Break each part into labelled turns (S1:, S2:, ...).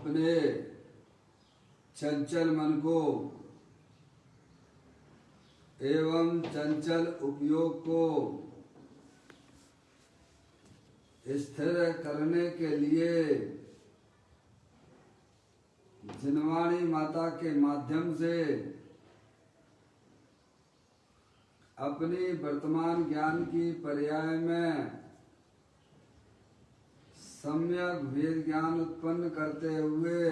S1: अपने चंचल मन को एवं चंचल उपयोग को स्थिर करने के लिए जिनवाणी माता के माध्यम से अपनी वर्तमान ज्ञान की पर्याय में सम्यक भेद ज्ञान उत्पन्न करते हुए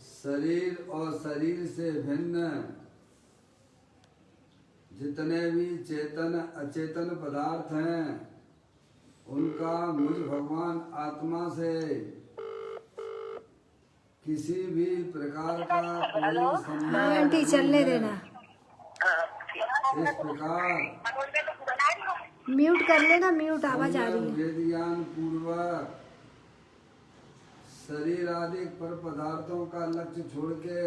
S1: शरीर और शरीर से भिन्न जितने भी चेतन अचेतन पदार्थ हैं उनका मुझ भगवान आत्मा से किसी भी प्रकार का कोई संबंध
S2: आंटी चलने देना।
S1: इस प्रकार
S2: म्यूट कर लेना, म्यूट आवाज आ रही है।
S1: वेद ज्ञान पूर्वक शरीर आदि पर पदार्थों का लक्ष्य छोड़ के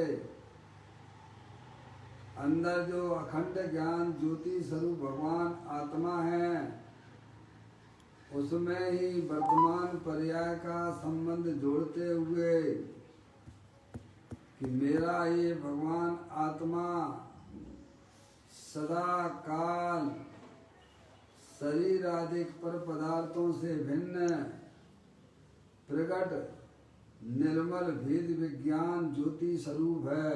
S1: अंदर जो अखंड ज्ञान ज्योति स्वरूप भगवान आत्मा है उसमें ही वर्तमान पर्याय का संबंध जोड़ते हुए कि मेरा ये भगवान आत्मा सदा काल शरीर आदि पर पदार्थों से भिन्न प्रकट निर्मल भेद विज्ञान ज्योति स्वरूप है।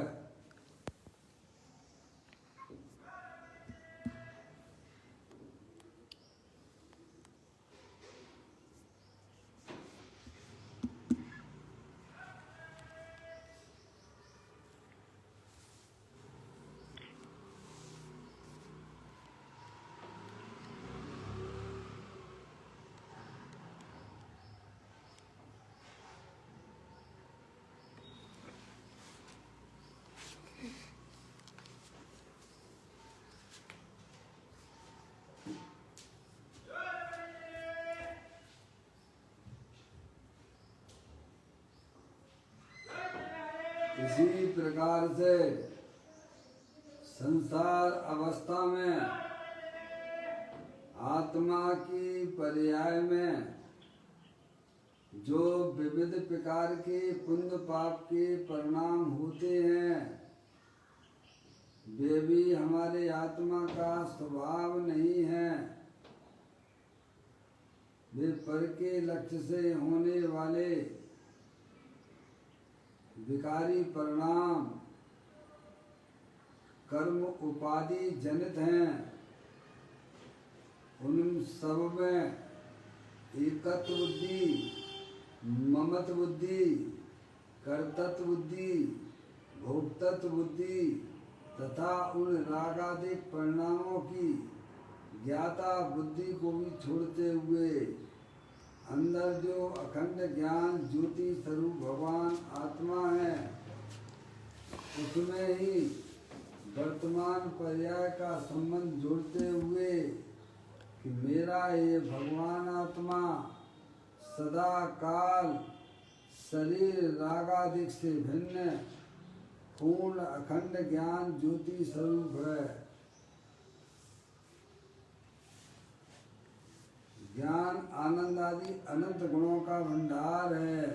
S1: इसी प्रकार से संसार अवस्था में आत्मा की पर्याय में जो विविध प्रकार के पुण्य पाप के परिणाम होते हैं वे भी हमारे आत्मा का स्वभाव नहीं है। वे पर के लक्ष्य से होने वाले विकारी परिणाम कर्म उपाधि जनित हैं। उन सब में एकत्व बुद्धि, ममत्व बुद्धि, कर्तृत्व बुद्धि, भोक्तृत्व बुद्धि तथा उन रागादिक परिणामों की ज्ञाता बुद्धि को भी छोड़ते हुए अंदर जो अखंड ज्ञान ज्योति स्वरूप भगवान आत्मा है उसमें ही वर्तमान पर्याय का संबंध जोड़ते हुए कि मेरा ये भगवान आत्मा सदा काल शरीर रागादिक से भिन्न पूर्ण अखंड ज्ञान ज्योति स्वरूप है। ज्ञान आनंद आदि अनंत गुणों का भंडार है।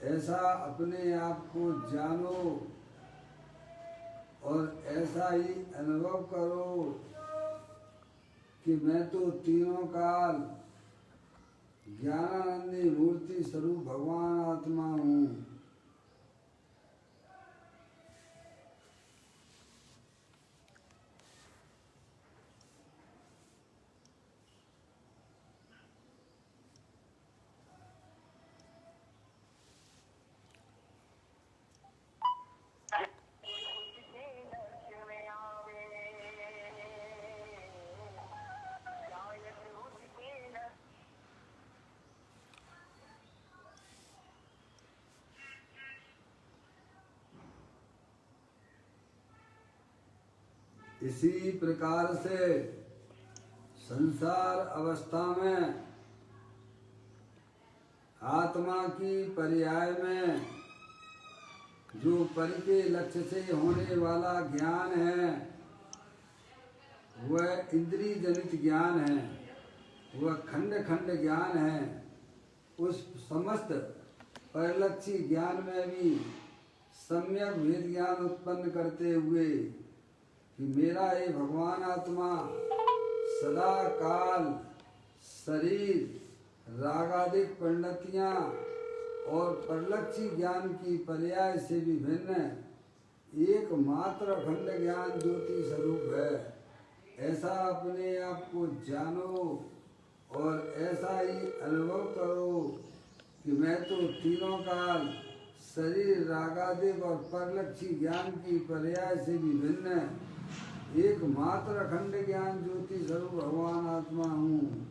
S1: ऐसा अपने आप को जानो और ऐसा ही अनुभव करो कि मैं तो तीनों काल ज्ञानानंदी मूर्ति स्वरूप भगवान आत्मा हूँ। इसी प्रकार से संसार अवस्था में आत्मा की पर्याय में जो पर के लक्ष्य से होने वाला ज्ञान है वह इंद्रिय जनित ज्ञान है। वह खंड खंड ज्ञान है। उस समस्त परिलक्षी ज्ञान में भी सम्यक भेद ज्ञान उत्पन्न करते हुए कि मेरा ये भगवान आत्मा सदा काल शरीर रागादिक परिणतियाँ और परिलक्षी ज्ञान की पर्याय से भी भिन्न एकमात्र अखंड ज्ञान ज्योति स्वरूप है। ऐसा अपने आप को जानो और ऐसा ही अनुभव करो कि मैं तो तीनों काल शरीर रागादिक और परलक्षी ज्ञान की पर्याय से भी भिन्न एकमात्र अखंड ज्ञान ज्योति स्वरूप भगवान आत्मा हूँ।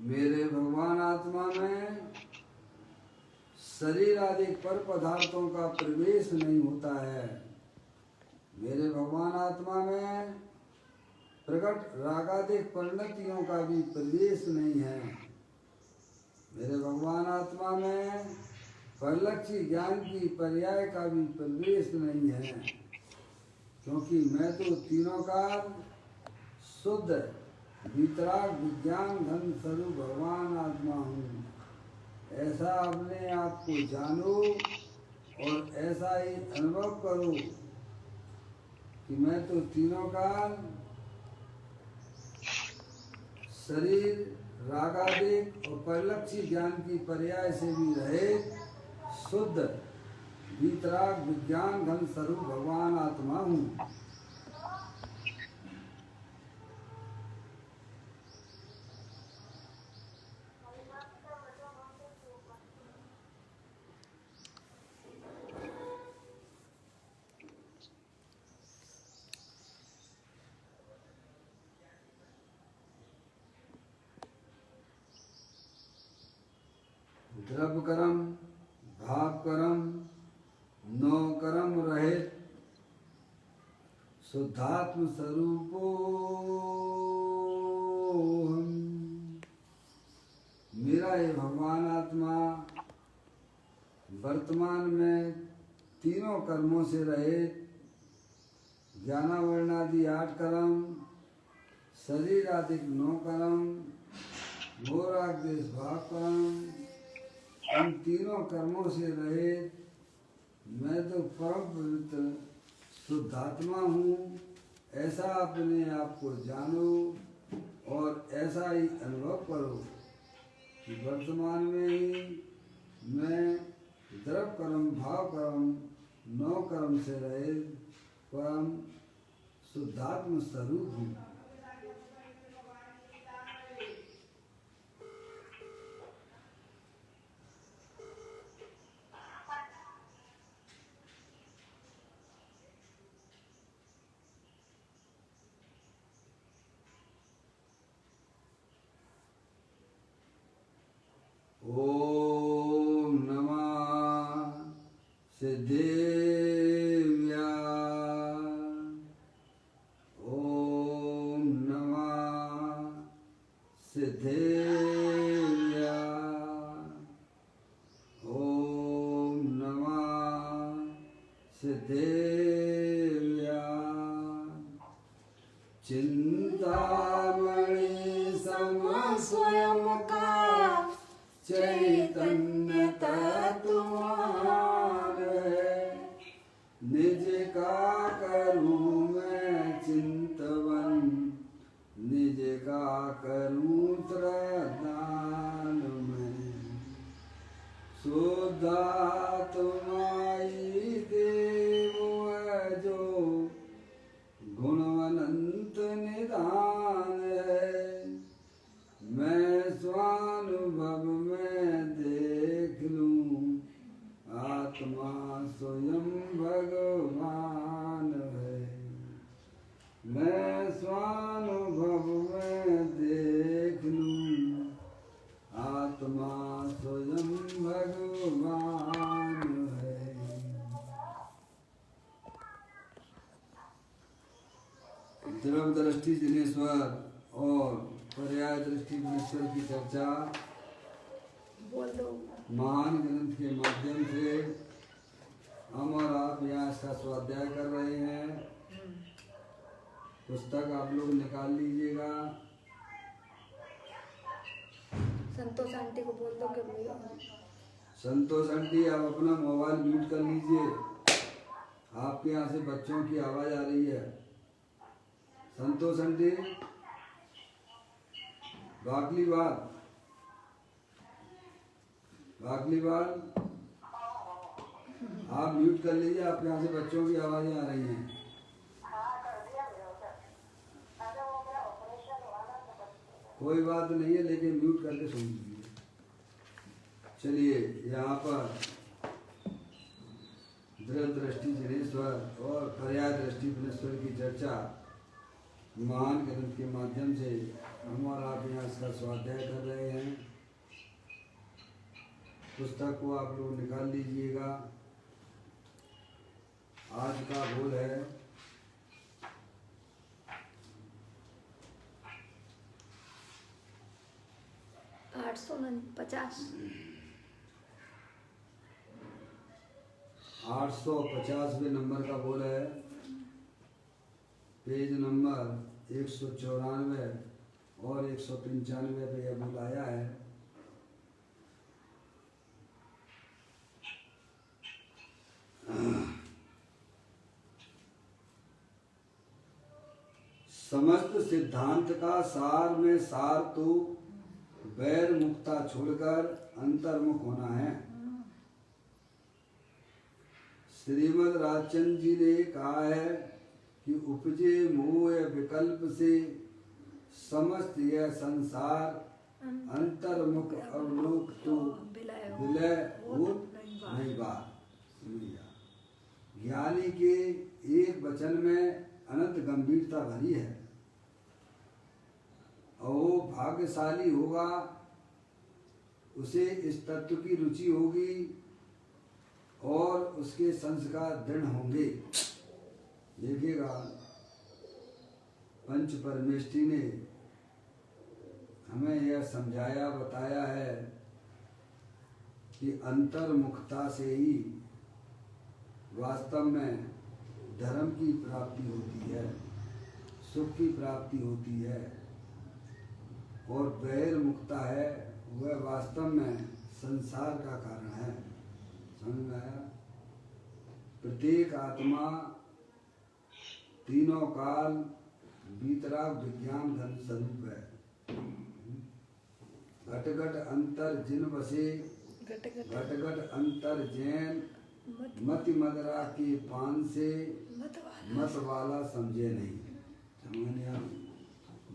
S1: मेरे भगवान आत्मा में शरीर आदि पर पदार्थों का प्रवेश नहीं होता है। मेरे भगवान आत्मा में प्रकट रागादिक परिणतियों का भी प्रवेश नहीं है। मेरे भगवान आत्मा में परिलक्षी ज्ञान की पर्याय का भी प्रवेश नहीं है, क्योंकि मैं तो तीनों का शुद्ध वितराग विज्ञान धन स्वरूप भगवान आत्मा हूँ। ऐसा अपने आप को जानो और ऐसा ही अनुभव करो कि मैं तो तीनों काल शरीर रागादिक और परिलक्षी ज्ञान की पर्याय से भी रहे शुद्ध वितराग विज्ञान घन स्वरूप भगवान आत्मा हूँ। द्रव्य कर्म भाव कर्म नौ कर्म रहित शुद्धात्म स्वरूपो मेरा ये भगवान आत्मा वर्तमान में तीनों कर्मों से रहित ज्ञानावर्णादि 8 कर्म शरीर आदि 9 कर्म मोराग देश भाव कर्म इन तीनों कर्मों से रहित मैं तो परम पवित्र शुद्धात्मा हूँ। ऐसा अपने आप को जानो और ऐसा ही अनुभव करो कि वर्तमान में ही मैं द्रव्य कर्म भाव कर्म 9 कर्म से रहित परम शुद्धात्म स्वरूप हूँ। ओम नमः सिद्धेव्या ओम नमः सिद्धेव्या ओम नमः सिद्धेव्या चिंतामणि सम स्वयं का चैतन्य तत्वमान है। निज का करूँ मैं चिंतवन निज का करूँ त्रदान में शुद्धात्माई देव है जो गुणवनंत निदान है। मैं स्वानुभव में देख लूं आत्मा स्वयं भगवान है। मैं स्वानुभव में देख लूं आत्मा स्वयं भगवान है। द्रव दृष्टि जिनेश्वर और पर्याय दृष्टि ईश्वर की चर्चा
S2: बोल दो।
S1: महान ग्रंथ के माध्यम से हम और आप यहाँ इसका स्वाध्याय कर रहे हैं। पुस्तक आप लोग निकाल लीजिएगा।
S2: संतोष आंटी को बोल दो कि भैया।
S1: संतोष आंटी आप अपना मोबाइल म्यूट कर लीजिए। आपके यहाँ से बच्चों की आवाज़ आ रही है। संतोष आंटी, बागलीवाल आप म्यूट कर लीजिए। आपके यहाँ से बच्चों की आवाज़ें आ रही हैं। कोई बात नहीं है, लेकिन म्यूट करके सुन लीजिए। चलिए, यहाँ पर दृढ़ दृष्टि जनेश्वर और पर्याय दृष्टि फलेश्वर की चर्चा महान ग्रंथ के माध्यम से हम और आप यहाँ इसका स्वाध्याय कर रहे हैं। पुस्तक को आप लोग निकाल लीजिएगा। आज का बोल है 850वें नंबर का बोल है। पेज नंबर 194 और 195 पे यह बोल आया है। समस्त सिद्धांत का सार में सार तो वैर मुक्ता छोड़कर अंतर्मुख होना है। श्रीमद् राजचंद्र जी ने कहा है कि उपजे मोह विकल्प से समस्त यह संसार अंतर्मुख अवलोक तो विलय भूत नहीं बात। ज्ञानी के एक वचन में अनंत गंभीरता भरी है और वो भाग्यशाली होगा, उसे इस तत्व की रुचि होगी और उसके संस्कार दृढ़ होंगे। देखिएगा, पंच परमेष्ठी ने हमें यह समझाया बताया है कि अंतर्मुखता से ही वास्तव में धर्म की प्राप्ति होती है, सुख की प्राप्ति होती है, और वैर मुक्ता है वह वास्तव में संसार का कारण है। समझ में आया? प्रत्येक आत्मा तीनों काल वीतराग विज्ञान धर्म स्वरूप है। घट घट अंतर जिन बसे घट घट अंतर जैन मति मदरा के पान से मत वाला समझे नहीं। समझ,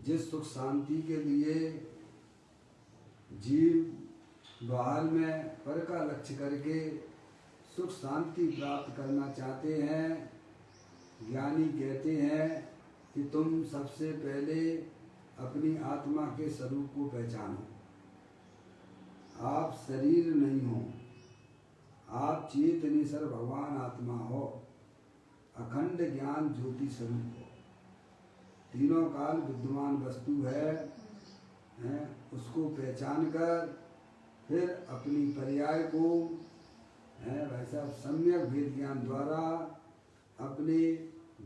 S1: जिस सुख शांति के लिए जीव बाहर में पर का लक्ष्य करके सुख शांति प्राप्त करना चाहते हैं, ज्ञानी कहते हैं कि तुम सबसे पहले अपनी आत्मा के स्वरूप को पहचानो। आप शरीर नहीं हो, आप चेतनेश्वर भगवान आत्मा हो, अखंड ज्ञान ज्योति स्वरूप हो, तीनों काल विद्यमान वस्तु है, उसको पहचान कर फिर अपनी पर्याय को वैसा सम्यक वेद ज्ञान द्वारा अपने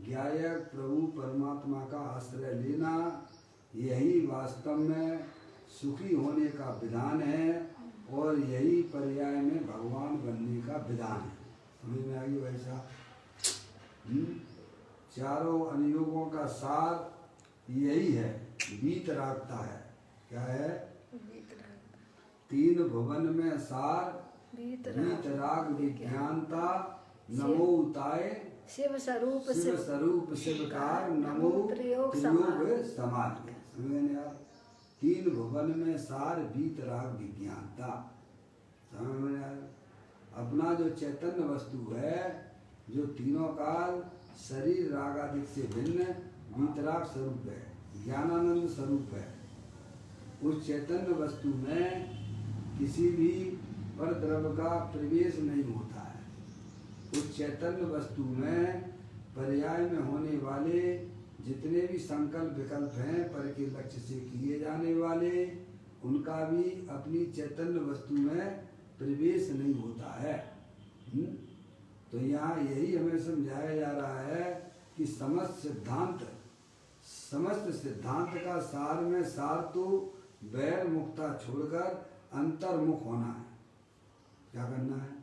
S1: ज्ञायक प्रभु परमात्मा का आश्रय लेना, यही वास्तव में सुखी होने का विधान है और यही पर्याय में भगवान बनने का विधान है। समझ में आई वैसा? चारों अनुयोगों का सार यही है, वीतरागता है। क्या है? तीन भुवन में सार वीतराग विज्ञानता नमो उताय
S2: शिव स्वरूप
S1: शिवकार नमो प्रयोग समाज में। समझ में आया? तीन भुवन में सार वीतराग विज्ञानता। समझ में आया? अपना जो चैतन्य वस्तु है, जो तीनों काल शरीर राग आदि से भिन्न वीतराग स्वरूप है, ज्ञानानंद स्वरूप है, उस चैतन्य वस्तु में किसी भी पर द्रव्य का प्रवेश नहीं होता है। उस चैतन्य वस्तु में पर्याय में होने वाले जितने भी संकल्प विकल्प हैं पर के लक्ष्य से किए जाने वाले, उनका भी अपनी चैतन्य वस्तु में प्रवेश नहीं होता है। तो यहाँ यही हमें समझाया जा रहा है कि समस्त सिद्धांत का सार में सार तो वैर मुक्ता छोड़कर अंतर्मुख होना है। क्या करना है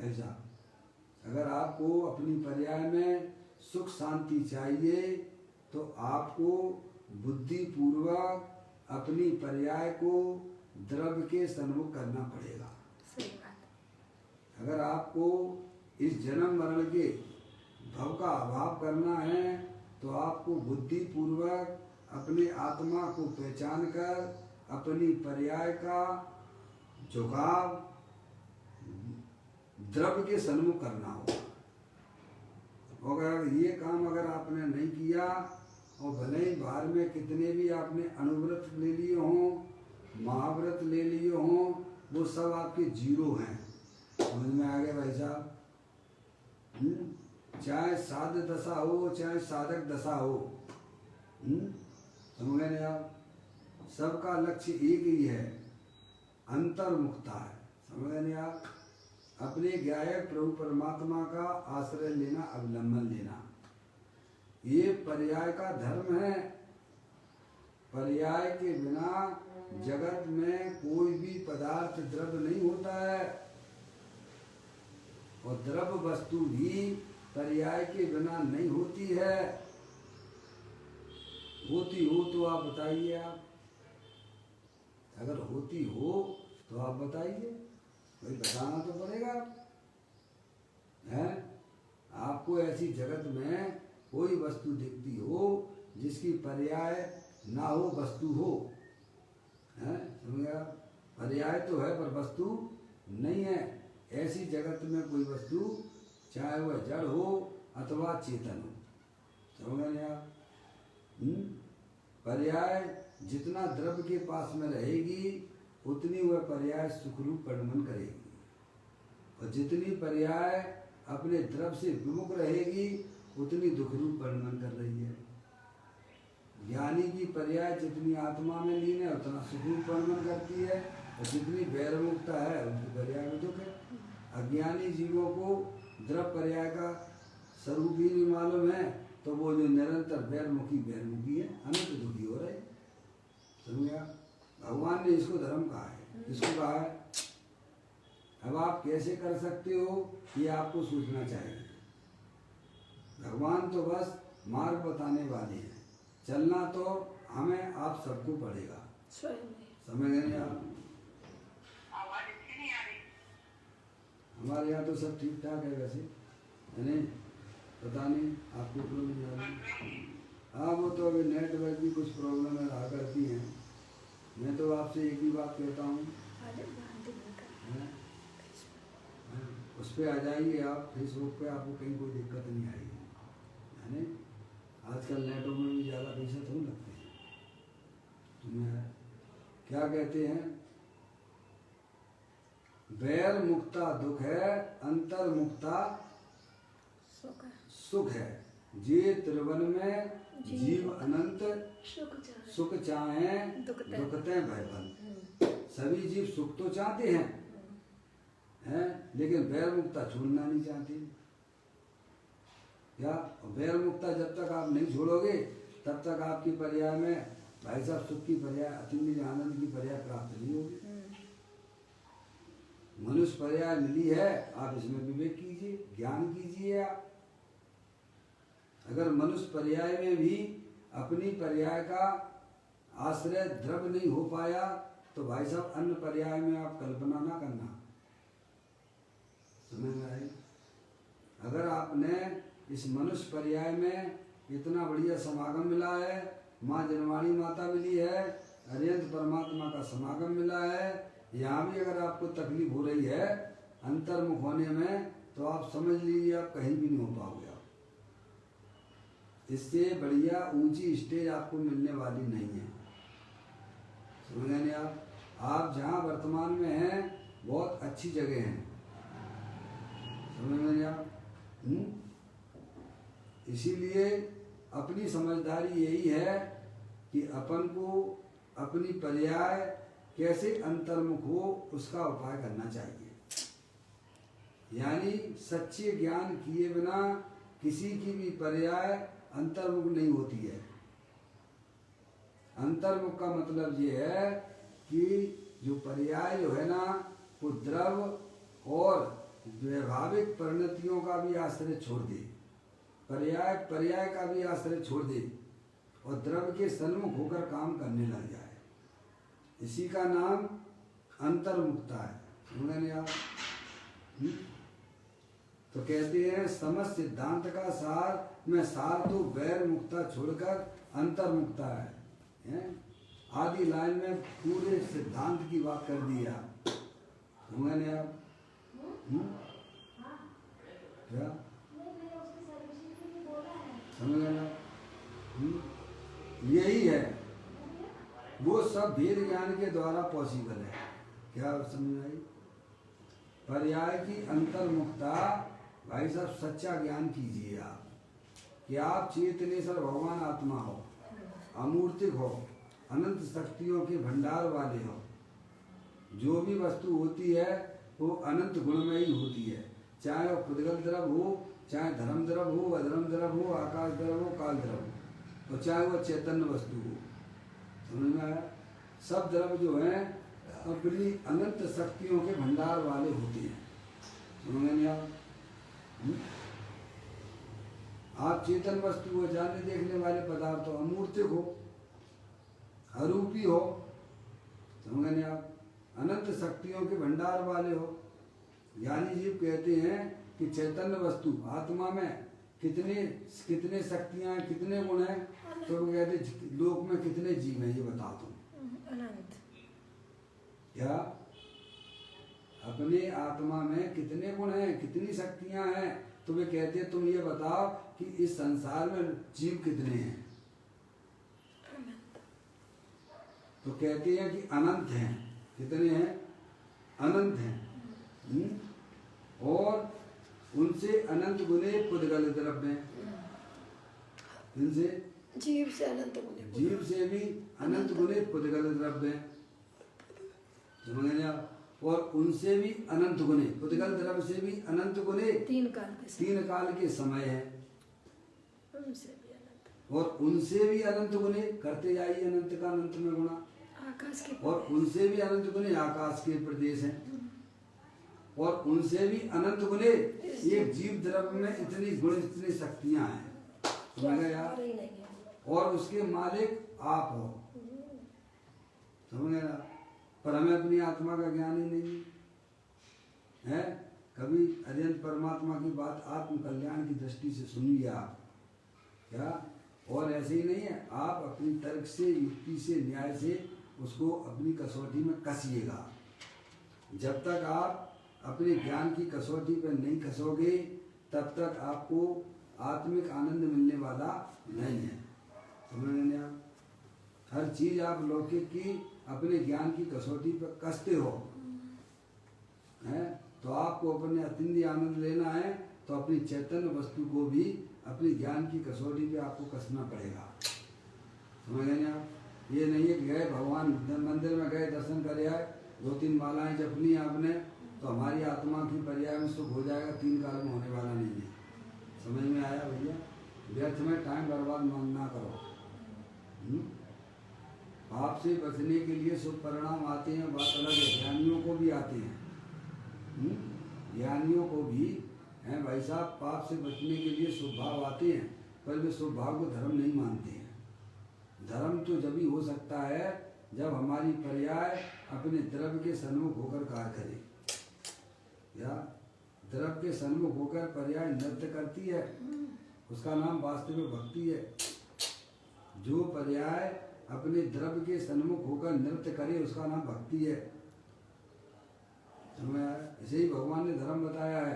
S1: ऐसा? अगर आपको अपनी पर्याय में सुख शांति चाहिए तो आपको बुद्धि पूर्वक अपनी पर्याय को द्रव्य के सन्मुख करना पड़ेगा।
S2: सही बात।
S1: अगर आपको इस जन्म मरण के भव का अभाव करना है तो आपको बुद्धि पूर्वक अपने आत्मा को पहचान कर अपनी पर्याय का झुकाव द्रव्य के सन्मुख करना होगा। अगर ये काम अगर आपने नहीं किया और भले ही बाहर में कितने भी आपने अनुव्रत ले लिए हों, महाव्रत ले लिए हों, वो सब आपके जीरो हैं। समझ में आ गया भाई साहब? चाहे साध दशा हो चाहे साधक दशा हो, समझ गए नहीं आप? सबका लक्ष्य एक ही है, अंतर्मुखता है। समझ गए नहीं आप? अपने गायक प्रभु परमात्मा का आश्रय लेना, अवलंबन लेना, ये पर्याय का धर्म है। पर्याय के बिना जगत में कोई भी पदार्थ द्रव्य नहीं होता है, और द्रव्य वस्तु भी पर्याय के बिना नहीं होती है। होती हो तो आप बताइए, आप अगर होती हो तो आप बताइए, भाई बताना तो पड़ेगा है। आपको ऐसी जगत में कोई वस्तु दिखती हो जिसकी पर्याय ना हो, वस्तु हो, है? समझ गया? पर्याय तो है पर वस्तु नहीं है। ऐसी जगत में कोई वस्तु, चाहे वह जड़ हो अथवा चेतन हो, समझ गए आप? पर्याय जितना द्रव्य के पास में रहेगी उतनी वह पर्याय सुखरूप परिणमन करेगी, और जितनी पर्याय अपने द्रव्य से विमुख रहेगी उतनी दुखरूप परिणमन कर रही है। ज्ञानी की पर्याय जितनी आत्मा में लीन है उतना सुखरूप परिणमन करती है, और जितनी वैरमुक्ता है उनकी पर्याय में दुख है। अज्ञानी जीवों को द्रव्य पर्याय का स्वरूप ही नहीं मालूम है, तो वो जो निरंतर वैरमुखी है, अनंत दुखी हो रहे। समझा? भगवान ने इसको धर्म कहा है, इसको कहा है। अब आप कैसे कर सकते हो ये आपको सोचना चाहिए। भगवान तो बस मार्ग बताने वाले हैं, चलना तो हमें आप सबको पड़ेगा। समझ गए आप? हमारे यहाँ तो सब ठीक ठाक है वैसे, है नहीं? पता नहीं आपको प्रॉब्लम आ रही? हाँ, वो तो अभी नेटवर्क की कुछ प्रॉब्लम है, रहा करती हैं। मैं तो आपसे एक ही बात कहता हूँ, उस पर आ जाइए आप, फेसबुक पे आपको कहीं कोई दिक्कत नहीं आएगी, है नहीं? आजकल नेटों में भी ज़्यादा पैसे थोड़ी लगते हैं। तुम्हें क्या कहते हैं? वैर मुक्ता दुख है, अंतर मुक्ता सुख है। जे त्रिवन में जीव अनंत सुख चाहे दुखते भयबंद। सभी जीव सुख तो चाहते हैं, लेकिन वैर मुक्ता छोड़ना नहीं चाहते। क्या वैर मुक्ता जब तक आप नहीं छोड़ोगे तब तक आपकी पर्याय में भाई साहब सुख की पर्याय, अतिनिज आनंद की पर्याय प्राप्त नहीं होगी। मनुष्य पर्याय मिली है, आप इसमें विवेक कीजिए, ज्ञान कीजिए। आप अगर मनुष्य पर्याय में भी अपनी पर्याय का आश्रय द्रव्य नहीं हो पाया तो भाई साहब अन्य पर्याय में आप कल्पना ना करना। समझ में आई? अगर आपने इस मनुष्य पर्याय में इतना बढ़िया समागम मिला है, माँ जनवाणी माता मिली है, अरिहंत परमात्मा का समागम मिला है, यहाँ भी अगर आपको तकलीफ हो रही है अंतर्मुख होने में, तो आप समझ लीजिए आप कहीं भी नहीं हो पाओगे। आप इससे बढ़िया ऊंची स्टेज आपको मिलने वाली नहीं है। समझ गए नहीं आप? आप जहाँ वर्तमान में हैं बहुत अच्छी जगह है। समझ में नहीं आप? इसीलिए अपनी समझदारी यही है कि अपन को अपनी पर्याय कैसे अंतर्मुख हो उसका उपाय करना चाहिए। यानी सच्चे ज्ञान किए बिना किसी की भी पर्याय अंतर्मुख नहीं होती है। अंतर्मुख का मतलब ये है कि जो पर्याय जो है ना वो द्रव और वैभाविक परिणतियों का भी आश्रय छोड़ दे, पर्याय का भी आश्रय छोड़ दे और द्रव के सन्मुख होकर काम करने लग जाए। इसी का नाम अंतर्मुखता है। समझे आप? तो कहते हैं समस्त सिद्धांत का सार में सार तो वैर मुक्ता छोड़कर अंतर्मुखता है। आदि लाइन में पूरे सिद्धांत की बात कर दी आप। समझे आप? क्या समझ आप? यही है, वो सब भेद ज्ञान के द्वारा पॉसिबल है। क्या समझ आई? पर्याय की अंतर्मुखता भाई साहब सच्चा ज्ञान कीजिए आप कि आप चेतनेश्वर भगवान आत्मा हो, अमूर्तिक हो, अनंत शक्तियों के भंडार वाले हो। जो भी वस्तु होती है वो अनंत गुणमयी होती है, चाहे वो पुद्गल द्रव हो, चाहे धर्म द्रव हो, अधर्म द्रव हो, आकाश द्रव हो, काल द्रव हो, और चाहे वो चैतन्य वस्तु हो। समझ में आया? सब द्रव जो है अपनी अनंत शक्तियों के भंडार वाले होते हैं। समझ नहीं आप? आप चेतन वस्तु हो, जानने देखने वाले पदार्थ हो, अमूर्तिक हो, अरूपी हो। समझ नहीं आप? अनंत शक्तियों के भंडार वाले हो। ज्ञानी जी कहते हैं कि चैतन्य वस्तु आत्मा में कितने शक्तियां हैं, कितने गुण हैं। तो वो कहते लोक में कितने जीव हैं ये बता तुम।
S2: अनंत।
S1: क्या अपने आत्मा में कितने गुण हैं, कितनी शक्तियां हैं। तो वे कहते हैं तुम ये बताओ कि इस संसार में जीव कितने हैं। तो कहते हैं कि अनंत हैं। कितने हैं? अनंत हैं। और उनसे अनंत गुने पुद्गल द्रव्य हैं। इनसे
S2: जीव से अनंत गुने,
S1: जीव से भी अनंत गुने पुद्गल द्रव्य हैं। समझ गए आप? और उनसे भी अनंत गुने, पुद्गल द्रव्य से भी अनंत गुने
S2: तीन काल के
S1: समय है।
S2: उनसे भी अनंत,
S1: और उनसे भी अनंत गुने करते जाइए, अनंत का अनंत में गुणा।
S2: आकाश के,
S1: और उनसे भी अनंत गुने आकाश के प्रदेश हैं। और उनसे भी अनंत गुने एक जीव द्रव्य में इतनी गुण, इतनी शक्तियां हैं। समझ गए आप? और उसके मालिक आप हो। समझ गए आप? पर हमें अपनी आत्मा का ज्ञान ही नहीं है। कभी अत्यंत परमात्मा की बात आत्म कल्याण की दृष्टि से सुनिए आप। क्या? और ऐसे ही नहीं है, आप अपनी तर्क से, युक्ति से, न्याय से उसको अपनी कसौटी में कसिएगा। जब तक आप अपने ज्ञान की कसौटी पर नहीं कसोगे तब तक आपको आत्मिक आनंद मिलने वाला नहीं है। समझ रहे हैं आप? हर चीज आप लौकिक की अपने ज्ञान की कसौटी पर कसते हो, हैं? तो आपको अपने अतिंद्रिय आनंद लेना है तो अपनी चैतन्य वस्तु को भी अपनी ज्ञान की कसौटी पे आपको कसना पड़ेगा। समझ गए आप? ये नहीं है कि गए भगवान मंदिर में गए, दर्शन करे आए, 2-3 मालाएं जप ली आपने तो हमारी आत्मा की पर्याय में सुख हो जाएगा। 3 काल में होने वाला नहीं है। समझ में आया भैया? व्यर्थ में टाइम बर्बाद ना करो। पाप से बचने के लिए शुभ परिणाम आते हैं, बात अलग है। ज्ञानियों को भी आते हैं, ज्ञानियों को भी हैं भाई साहब। पाप से बचने के लिए शुभ भाव आते हैं, पर वे शुभ भाव को धर्म नहीं मानते हैं। धर्म तो जब ही हो सकता है जब हमारी पर्याय अपने द्रव्य के सन्मुख होकर कार्य करे। या द्रव्य के सन्मुख होकर पर्याय नृत्य करती है, उसका नाम वास्तविक भक्ति है। जो पर्याय अपने द्रव्य के सन्मुख होकर नृत्य करे उसका नाम भक्ति है। समझ आया? इसे ही भगवान ने धर्म बताया है।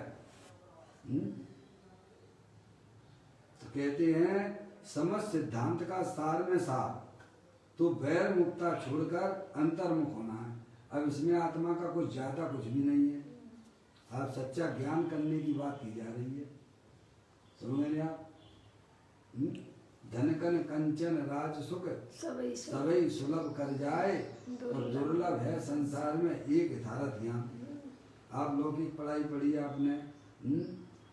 S1: तो कहते हैं समस्त सिद्धांत का सार में सार तो वैर मुक्ता छोड़कर अंतर्मुख होना है। अब इसमें आत्मा का कुछ ज्यादा कुछ भी नहीं है। आप सच्चा ज्ञान करने की बात की जा रही है। समझ रहे आप? धनकन कंचन राज सुख
S2: सभी
S1: सभी सुलभ कर जाए, और दुर्लभ है संसार में एक धारा ध्यान। आप लौकिक पढ़ाई पढ़ी आपने,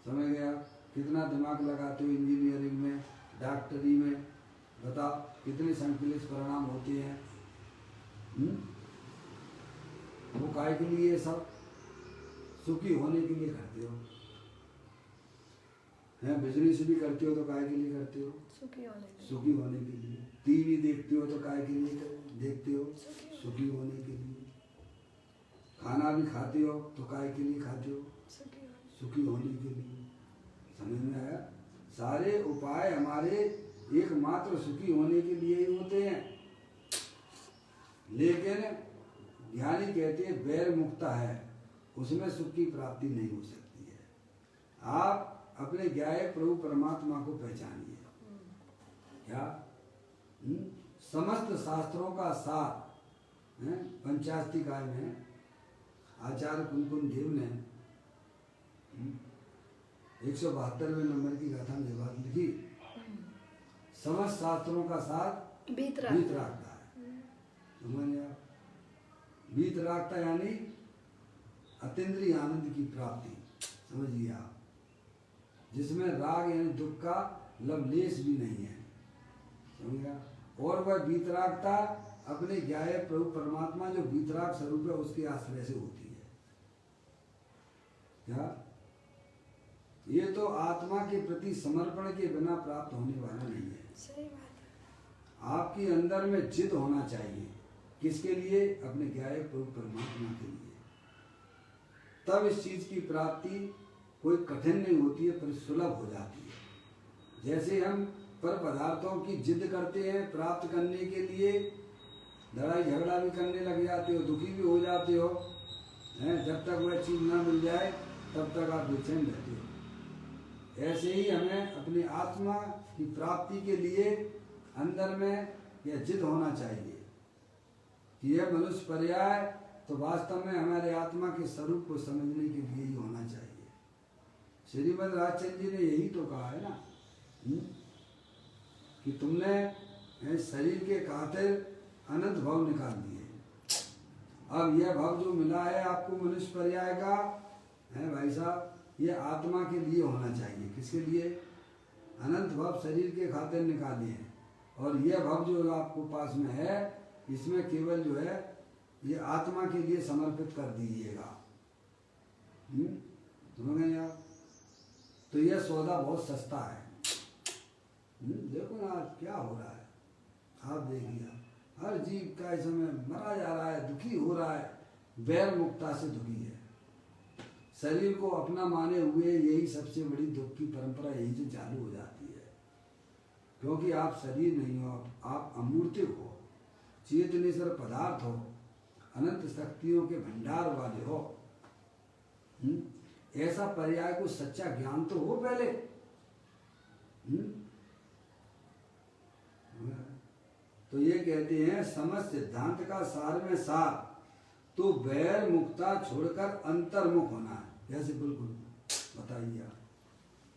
S1: समझ गया, कितना दिमाग लगाते हो इंजीनियरिंग में, डॉक्टरी में, बताओ कितने संकलित परिणाम होते हैं। वो काय के लिए सब सुखी होने के लिए करते हो, हैं? बिजनेस भी करते हो तो काय के लिए करते हो? सुखी होने के लिए। टीवी देखते हो तो काय के लिए देखते हो? सुखी होने के लिए। खाना भी खाते हो तो काय के लिए खाते हो? सुखी होने के लिए। समझ में आया? सारे उपाय हमारे एकमात्र सुखी होने के लिए ही होते हैं। लेकिन ज्ञानी कहते हैं वैर मुक्ता है, उसमें सुख की प्राप्ति नहीं हो सकती है। आप अपने ज्ञाय प्रभु परमात्मा को पहचानिए। क्या? समस्त शास्त्रों का सार पंचास्तिकाय में आचार्य कुंकुम देव ने 172वें नंबर की गाथा में बात लिखी, समस्त शास्त्रों का सार वीतरागता है। समझिए आप, वीतरागता यानी अतीन्द्रिय आनंद की प्राप्ति। समझिए आप, जिसमें राग यानी दुख का लवलेश भी नहीं है। समझिए? और वह वीतरागता अपने ज्ञाय प्रभु परमात्मा जो वीतराग स्वरूप है उसके आश्रय से होती है। क्या? ये तो आत्मा के प्रति समर्पण के बिना प्राप्त होने वाला नहीं है।
S2: सही बात है।
S1: आपके अंदर में जिद होना चाहिए। किसके लिए? अपने ज्ञाय प्रभु परमात्मा के लिए। तब इस चीज की प्राप्ति कोई कठिन नहीं होती है, पर सुलभ हो जाती है। जैसे हम पर पदार्थों की जिद करते हैं प्राप्त करने के लिए, लड़ाई झगड़ा भी करने लग जाते हो, दुखी भी हो जाते हो, हैं? जब तक वह चीज ना मिल जाए तब तक आप बेचैन रहते हो। ऐसे ही हमें अपनी आत्मा की प्राप्ति के लिए अंदर में यह जिद होना चाहिए कि यह मनुष्य पर्याय तो वास्तव में हमारे आत्मा के स्वरूप को समझने के लिए ही होना चाहिए। श्रीमद् राजचंद्र जी ने यही तो कहा है ना, कि तुमने शरीर के खातिर अनंत भाव निकाल दिए। अब यह भाव जो मिला है आपको मनुष्य पर्याय का, है भाई साहब, ये आत्मा के लिए होना चाहिए। किसके लिए? अनंत भाव शरीर के खातिर निकाले हैं, और यह भाव जो आपको पास में है इसमें केवल जो है ये आत्मा के लिए समर्पित कर दीजिएगा। समझ गए आप? तो यह सौदा बहुत सस्ता है। देखो ना आज क्या हो रहा है, आप देखिए, हर जीव का इस समय मरा जा रहा है, दुखी हो रहा है, वैर मुक्ता से दुखी है। शरीर को अपना माने हुए यही सबसे बड़ी दुख की परंपरा यही से चालू हो जाती है। क्योंकि आप शरीर नहीं हो, आप अमूर्तिक हो, चेतनेश्वर पदार्थ हो, अनंत शक्तियों के भंडार वाले हो। ऐसा पर्याय को सच्चा ज्ञान तो हो पहले। तो ये कहते हैं समस्त सिद्धांत का सार में सार तो वैर मुक्ता छोड़कर अंतर्मुख होना है। जैसे बिल्कुल बताइए आप,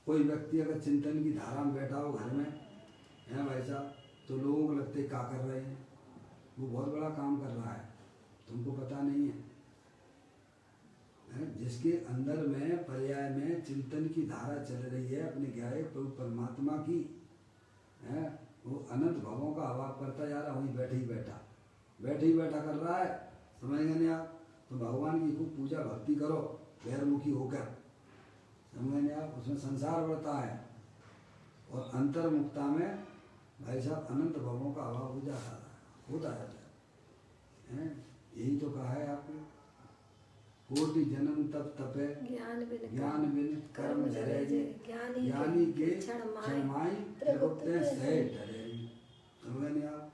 S1: कोई व्यक्ति अगर चिंतन की धारा में बैठा हो घर में, है भाई साहब, तो लोगों को लगते क्या कर रहे हैं, वो बहुत बड़ा काम कर रहा है, तुमको पता नहीं है। जिसके अंदर में पर्याय में चिंतन की धारा चल रही है अपने ज्ञाय प्रभु परमात्मा की, है, वो अनंत भावों का अभाव करता जा रहा, वहीं बैठे ही बैठा कर रहा है। समझेंगे नहीं आप? तो भगवान की खूब पूजा भक्ति करो गैरमुखी होकर, समझेंगे आप? उसमें संसार बढ़ता है, और अंतर्मुक्ता में भाई साहब अनंत भावों का अभाव हो जाता है। यही तो कहा है आपने, कोटि जन्म तप तपे ज्ञान बिन कर्म धरे जे, ज्ञानी के क्षण माई त्रिगुप्ते सहज डरे। समझ नहीं आप?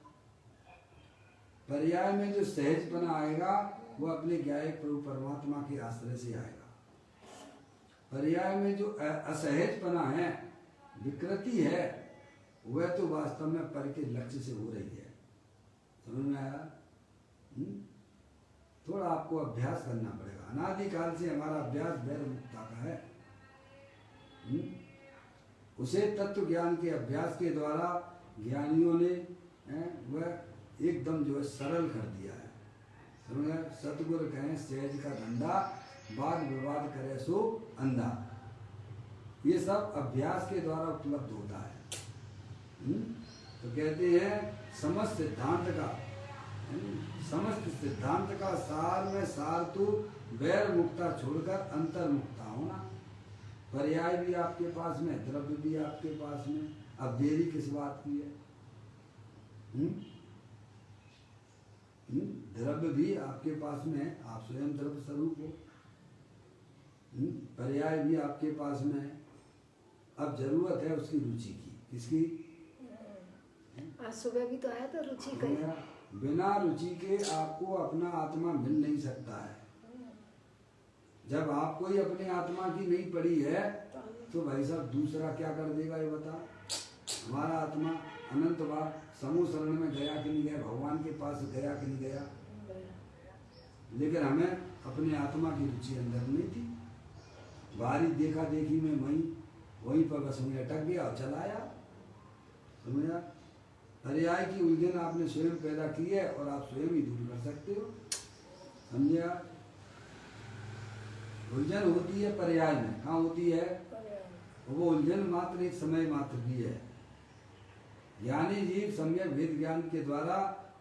S1: पर्याय में जो सहजपना आएगा वो अपने ज्ञाय प्रभु परमात्मा के आश्रय से आएगा। पर्याय में जो असहजपना है, विकृति है, वह तो वास्तव में पर के लक्ष्य से हो रही है। समझ में आया? थोड़ा आपको अभ्यास करना पड़ेगा। अनादिकाल से हमारा अभ्यास वैर मुक्ता का है। उसे तत्व ज्ञान के अभ्यास के द्वारा ज्ञानियों ने वह एकदम जो है सरल कर दिया है। समझ, सतगुरु कहें सहज का धंधा, वाद विवाद करे सो अंधा। ये सब अभ्यास के द्वारा उपलब्ध होता है। तो कहते हैं समस्त सिद्धांत का सार में सार तो वैर मुक्ता छोड़कर अंतर मुक्ता होना। पर्याय भी आपके पास में, द्रव्य भी आपके पास में, अब देरी किस बात की है? द्रव्य भी आपके पास में है, आप स्वयं द्रव्य स्वरूप हो। पर्याय भी आपके पास में है। अब जरूरत है उसकी रुचि की। किसकी?
S2: आज सुबह भी तो आया था रुचि का।
S1: बिना रुचि के आपको अपना आत्मा मिल नहीं सकता है। जब आपको ही अपनी आत्मा की नहीं पड़ी है तो भाई साहब दूसरा क्या कर देगा ये बता। हमारा आत्मा अनंत बार समूह शरण में गया कि नहीं गया, भगवान के पास गया कि नहीं गया, लेकिन हमें अपने आत्मा की रुचि अंदर नहीं थी। बाहरी देखा देखी में वहीं पर बस में अटक गया और चलाया। समझा? पर्याय की उलझन आपने स्वयं पैदा की है और आप स्वयं ही दूर कर सकते हो। समझा? उलझन होती है पर्याय में, कहाँ होती है? वो उलझन मात्र एक समय मात्र की है। ज्ञानी जीव सम्यक वेद ज्ञान के द्वारा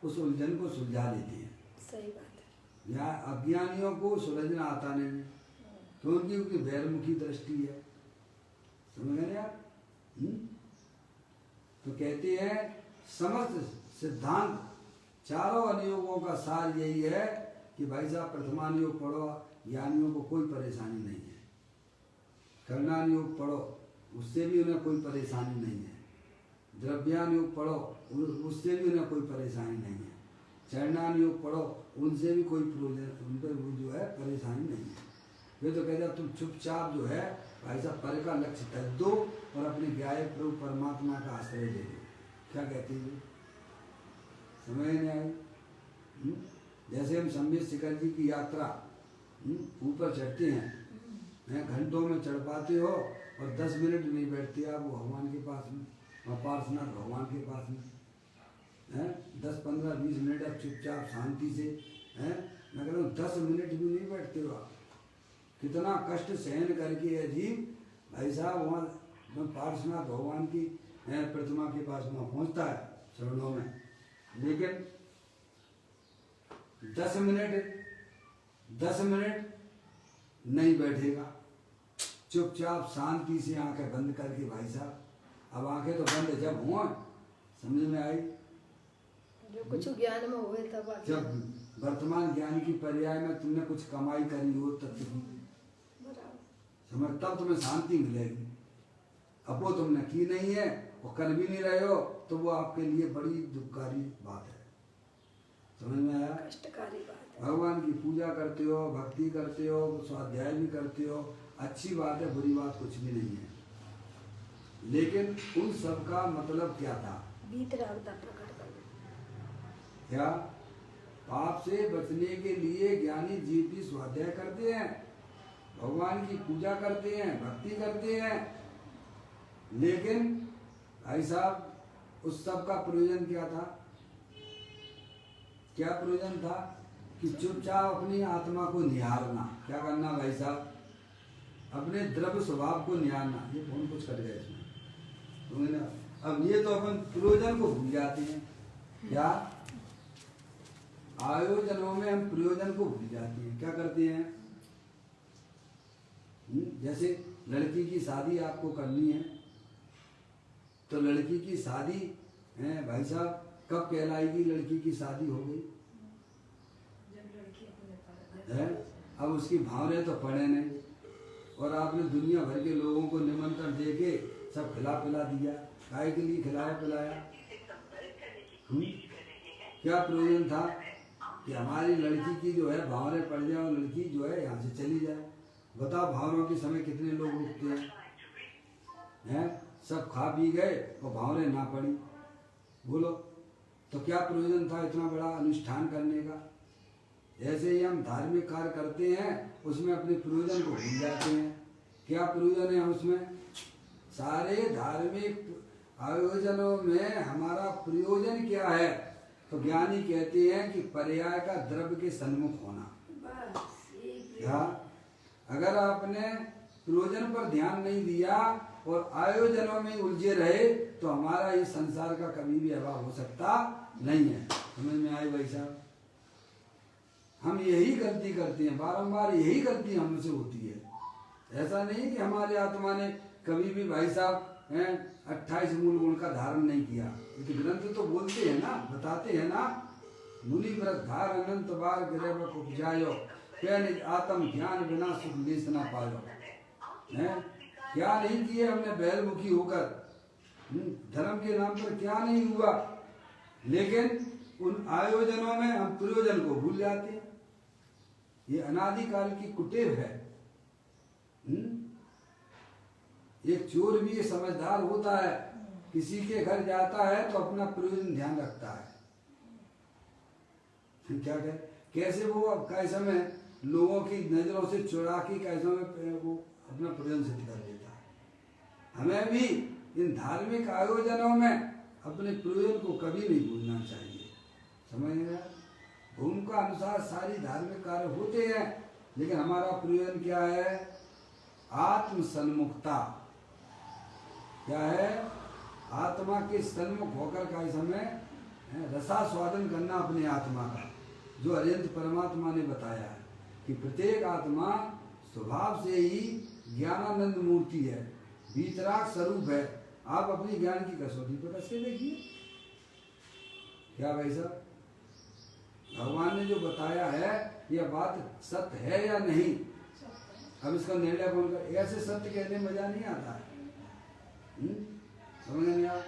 S1: उस उलझन को सुलझा लेते हैं।
S2: सही बात है।
S1: या अज्ञानियों को सुलझना आता नहीं है, क्योंकि उनकी वैरमुखी दृष्टि है। समझ गए आप? तो कहते हैं समस्त सिद्धांत चारों अनुयोगों का सार यही है कि भाई साहब प्रथमानुयोग पढ़ो, ज्ञानियों को कोई परेशानी नहीं है। कर्णानुयोग पढ़ो, उससे भी उन्हें कोई परेशानी नहीं है। द्रव्यानुयोग पढ़ो, उससे भी उन्हें कोई परेशानी नहीं है। चरणानुयोग पढ़ो, उनसे भी कोई उनपे जो है परेशानी नहीं है। वे तो कहते हैं तुम चुपचाप जो है भाई साहब पर का लक्ष्य त्याग दो और अपने गायक प्रभु परमात्मा का आश्रय ले लो। क्या कहते हैं? समझ नहीं आई? जैसे हम सम्यक शिखर जी की यात्रा ऊपर चढ़ते हैं, घंटों में चढ़ पाते हो और 10 मिनट नहीं बैठते आप वो भगवान के पास में, पार्श्वनाथ भगवान के पास में। 10, 15, 20 मिनट आप चुपचाप शांति से मैं कह रहा हूँ 10 मिनट भी नहीं बैठते हो आप। कितना कष्ट सहन करके अजीब भाई साहब वहाँ पार्श्वनाथ भगवान की प्रतिमा के पास वहाँ पहुँचता है चरणों में, लेकिन 10 मिनट नहीं बैठेगा। चुपचाप शांति से आंखें बंद करके भाई साहब, अब आंखें तो बंद जब हुआ समझ में आई
S2: जो कुछ ज्ञान में हुए तब
S1: जब वर्तमान ज्ञान की पर्याय में तुमने कुछ कमाई करी हो तत्व की समझ, तब तुम्हें शांति मिलेगी। अब वो तुमने की नहीं है और कर भी नहीं रहे हो तो वो आपके लिए बड़ी दुखकारी बात है। समझ में आया?
S2: कष्टकारी बात है।
S1: भगवान की पूजा करते हो, भक्ति करते हो, स्वाध्याय भी करते हो, अच्छी बात है, बुरी बात कुछ भी नहीं है, लेकिन उन सब का मतलब क्या था?
S2: वीतरागता प्रकट करना।
S1: क्या? पाप से बचने के लिए ज्ञानी जीव भी स्वाध्याय करते हैं, भगवान की पूजा करते हैं, भक्ति करते हैं, लेकिन भाई साहब उस सब का प्रयोजन क्या था? क्या प्रयोजन था? कि चुपचाप अपनी आत्मा को निहारना। क्या करना भाई साहब? अपने द्रव्य स्वभाव को निहारना। ये फोन कुछ कर गया इसमें तो अब ये तो अपन प्रयोजन को भूल जाते हैं। क्या? आयोजनों में हम प्रयोजन को भूल जाते हैं। क्या करते हैं? जैसे लड़की की शादी आपको करनी है तो लड़की की शादी है भाई साहब कब कहलाएगी? लड़की की शादी हो गई है, अब उसकी भावनाएं तो पड़े नहीं और आपने दुनिया भर के लोगों को निमंत्रण दे के सब खिला पिला दिया। काय के लिए खिलाया पिलाया? क्या प्रयोजन था? कि हमारी लड़की की जो है भावनाएं पड़ जाए और लड़की जो है यहाँ से चली जाए। बताओ भावनाओं के समय कितने लोग रुकते हैं? सब खा पी गए और भावनाएं ना पड़ी। बोलो तो क्या प्रयोजन था इतना बड़ा अनुष्ठान करने का? ऐसे ही हम धार्मिक कार्य करते हैं, उसमें अपने प्रयोजन को भूल जाते हैं। क्या प्रयोजन है उसमें? सारे धार्मिक आयोजनों में हमारा प्रयोजन क्या है? तो ज्ञानी कहते हैं कि पर्याय का द्रव्य के सन्मुख होना। क्या अगर आपने प्रयोजन पर ध्यान नहीं दिया और आयोजनों में उलझे रहे तो हमारा इस संसार का कभी भी अभाव हो सकता नहीं है। समझ में आई भाई साहब? हम यही गलती करते हैं, बारंबार यही गलती हमसे होती है। ऐसा नहीं कि हमारे आत्मा ने कभी भी भाई साहब 28 मूल गुण का धारण नहीं किया। ये तो ग्रंथ तो बोलते हैं ना, बताते हैं ना, मुनि व्रत धार अनंत बार गिरह उपजायो, निज आत्म ज्ञान बिना सुख लेस ना पायो। क्या नहीं किए हमने बैलमुखी होकर, धर्म के नाम पर क्या नहीं हुआ, लेकिन उन आयोजनों में हम प्रयोजन को भूल जाते हैं। ये अनादिकाल की कुटेव है। एक चोर भी ये समझदार होता है, किसी के घर जाता है तो अपना प्रयोजन ध्यान रखता है। क्या कह कैसे वो अब कैसे में लोगों की नजरों से चुरा के कैसे में वो अपना प्रयोजन सिद्ध कर लेता है। हमें भी इन धार्मिक आयोजनों में अपने प्रयोजन को कभी नहीं भूलना चाहिए। समझ में? भूमि का अनुसार सारी धार्मिक कार्य होते हैं, लेकिन हमारा प्रयोजन क्या है? आत्म सन्मुखता। क्या है? आत्मा के सन्मुख होकर का समय रसास्वादन करना अपने आत्मा का, जो अरिहंत परमात्मा ने बताया है कि प्रत्येक आत्मा स्वभाव से ही ज्ञानानंद मूर्ति है, वीतराग स्वरूप है। आप अपनी ज्ञान की कसौटी पर कस के देखिए। क्या भाई साहब? भगवान ने जो बताया है यह बात सत्य है या नहीं, अब इसका निर्णय कौन कर? ऐसे सत्य कहने में मजा नहीं आता है। समझ नहीं आप?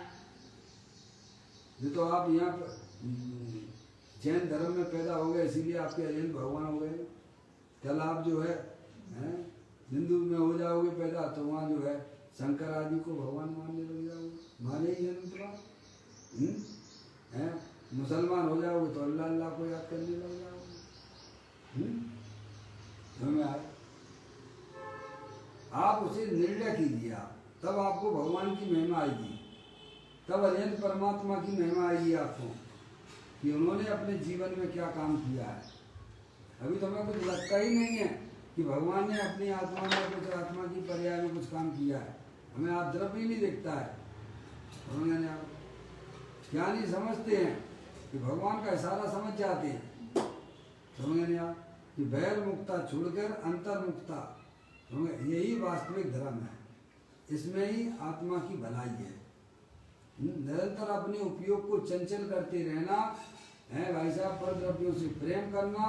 S1: जो तो आप यहाँ पर जैन धर्म में पैदा हो गए, इसीलिए आपके अरिहंत भगवान हो गए। कल आप जो है हिंदू में हो जाओगे पैदा तो वहाँ जो है शंकर आदि को भगवान मानने लग जाओगे, माने ही है। मुसलमान हो जाओगे तो अल्लाह अल्लाह को याद करने लग जाओगे। हमें आप उसे निर्णय कीजिए, आप तब आपको भगवान की महिमा आएगी, तब अरिहंत परमात्मा की महिमा आएगी आपको कि उन्होंने अपने जीवन में क्या काम किया है। अभी तो हमें कुछ लगता ही नहीं है कि भगवान ने अपनी आत्मा में कुछ, आत्मा की पर्याय में कुछ काम किया है। हमें आप द्रव्य ही नहीं दिखता है। उन्होंने आप क्या नहीं समझते हैं कि भगवान का इशारा समझ जाते हैं। समझ आप कि बैर मुक्ता छोड़कर अंतर मुक्ता, यही वास्तविक धर्म है। इसमें ही आत्मा की भलाई है। निरंतर अपने उपयोग को चंचल करते रहना है भाई साहब, पर द्रव्यों से प्रेम करना,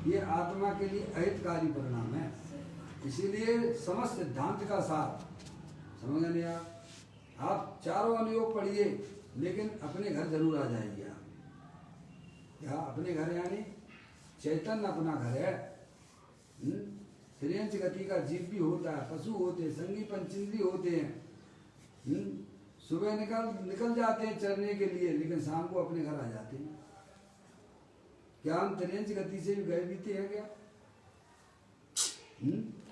S1: ये आत्मा के लिए अहितकारी परिणाम है। इसीलिए समस्त सिद्धांत का सार समझ नहीं आप चारों अनुयोग पढ़िए, लेकिन अपने घर जरूर आ जाइए आप। क्या अपने घर यानी चैतन्य अपना घर है। त्रियंच गति का जीव भी होता है, पशु होते हैं, संगी पंचेंद्रिय होते हैं। सुबह निकल जाते हैं चरने के लिए, लेकिन शाम को अपने घर आ जाते हैं। क्या हम त्रियंच गति से भी गए बीते हैं क्या?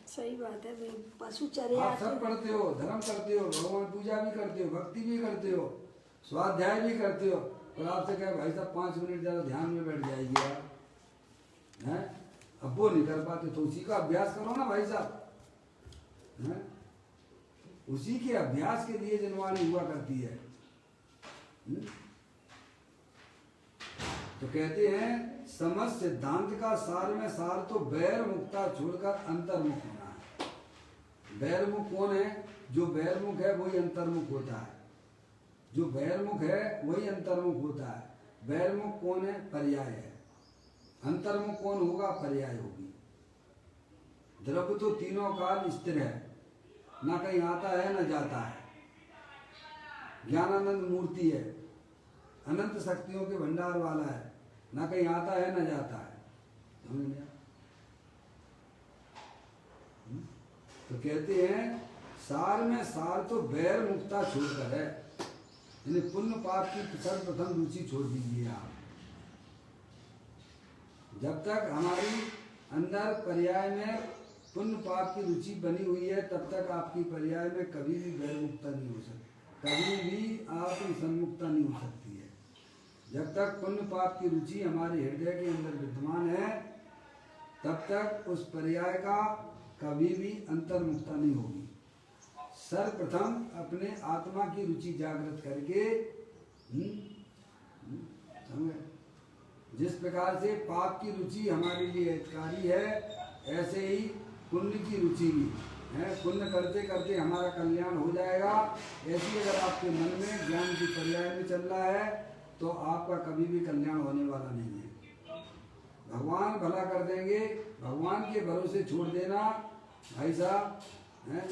S2: सही बात है भाई, पशु चरे
S1: आप सब पढ़ते हो, धर्म करते हो, भगवान पूजा भी करते हो, भक्ति भी करते हो, स्वाध्याय भी करते हो, और आपसे क्या भाई साहब 5 मिनट ज्यादा ध्यान में बैठ जाएगी आप, हैं? अब वो नहीं कर पाते तो उसी का अभ्यास करो ना भाई साहब, हैं? उसी के अभ्यास के लिए जनवाणी हुआ करती है। तो कहते हैं समस्त सिद्धांत का सार में सार तो बैर मुक्ता छोड़कर अंतर्मुख होना है। बैरमुख कौन है? जो बैरमुख है वही अंतर्मुख होता है। जो बैरमुख है वही अंतर्मुख होता है। बैरमुख कौन है? पर्याय है। अंतर्मुख कौन होगा? पर्याय होगी। द्रव्य तो तीनों काल स्थिर है, ना कहीं आता है ना जाता है। ज्ञानानंद मूर्ति है, अनंत शक्तियों के भंडार वाला है, ना कहीं आता है ना जाता है। समझ गया? तो कहते हैं सार में सार तो बैर मुक्ता छोड़कर है, यानी पुण्य पाप की सर्वप्रथम रुचि छोड़ दीजिए आप। जब तक हमारी अंदर पर्याय में पुण्य पाप की रुचि बनी हुई है, तब तक आपकी पर्याय में कभी भी बैर मुक्ता नहीं हो सकती। कभी भी आत्म सन्मुखता नहीं हो सकती है। जब तक पुण्य पाप की रुचि हमारे हृदय के अंदर विद्यमान है तब तक उस पर्याय का कभी भी अंतर्मुखता नहीं होगी। सर्वप्रथम अपने आत्मा की रुचि जागृत करके समझे? जिस प्रकार से पाप की रुचि हमारे लिए हितकारी है ऐसे ही पुण्य की रुचि भी है। पुण्य करते करते हमारा कल्याण हो जाएगा। ऐसी अगर आपके मन में ज्ञान की पर्याय में चल रहा है तो आपका कभी भी कल्याण होने वाला नहीं है। भगवान भला कर देंगे, भगवान के भरोसे छोड़ देना भाई साहब है,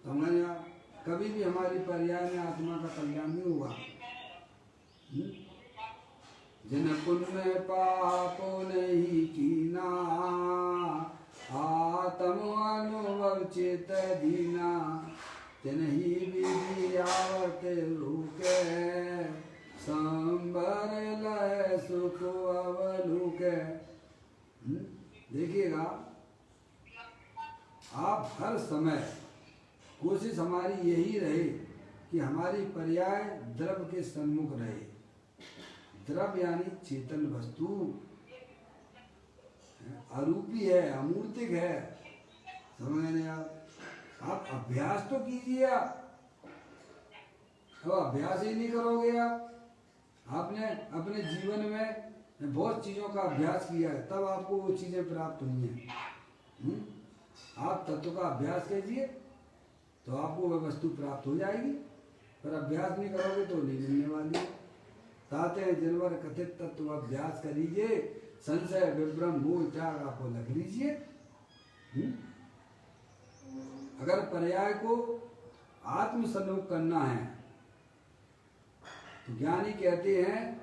S1: समझ आप, कभी भी हमारी पर्याय में आत्मा का कल्याण नहीं होगा। जिन पुण्य पापो नहीं कीना आत्म अनुभव चेत दीना तिन्ही विधि आवत रुके संबर लय सुख अवलुके। देखिएगा आप हर समय कोशिश हमारी यही रहे कि हमारी पर्याय द्रव्य के सन्मुख रहे। द्रव्य यानी चेतन वस्तु अरूपी है, अमूर्तिक है, समझ नहीं आप अभ्यास तो कीजिए। अब अभ्यास ही नहीं करोगे आपने अपने जीवन में बहुत चीजों का अभ्यास किया है तब आपको वो चीजें प्राप्त हुई हैं। आप तत्व का अभ्यास कीजिए तो आपको वह वस्तु प्राप्त हो जाएगी, पर अभ्यास नहीं करोगे तो नहीं मिलने वाली। ताते जनवर कथित तत्व अभ्यास करीजिए, संशय विभ्रम मोह त्याग आपको लग लीजिए। अगर पर्याय को आत्मसन्मुख करना है तो ज्ञानी कहते हैं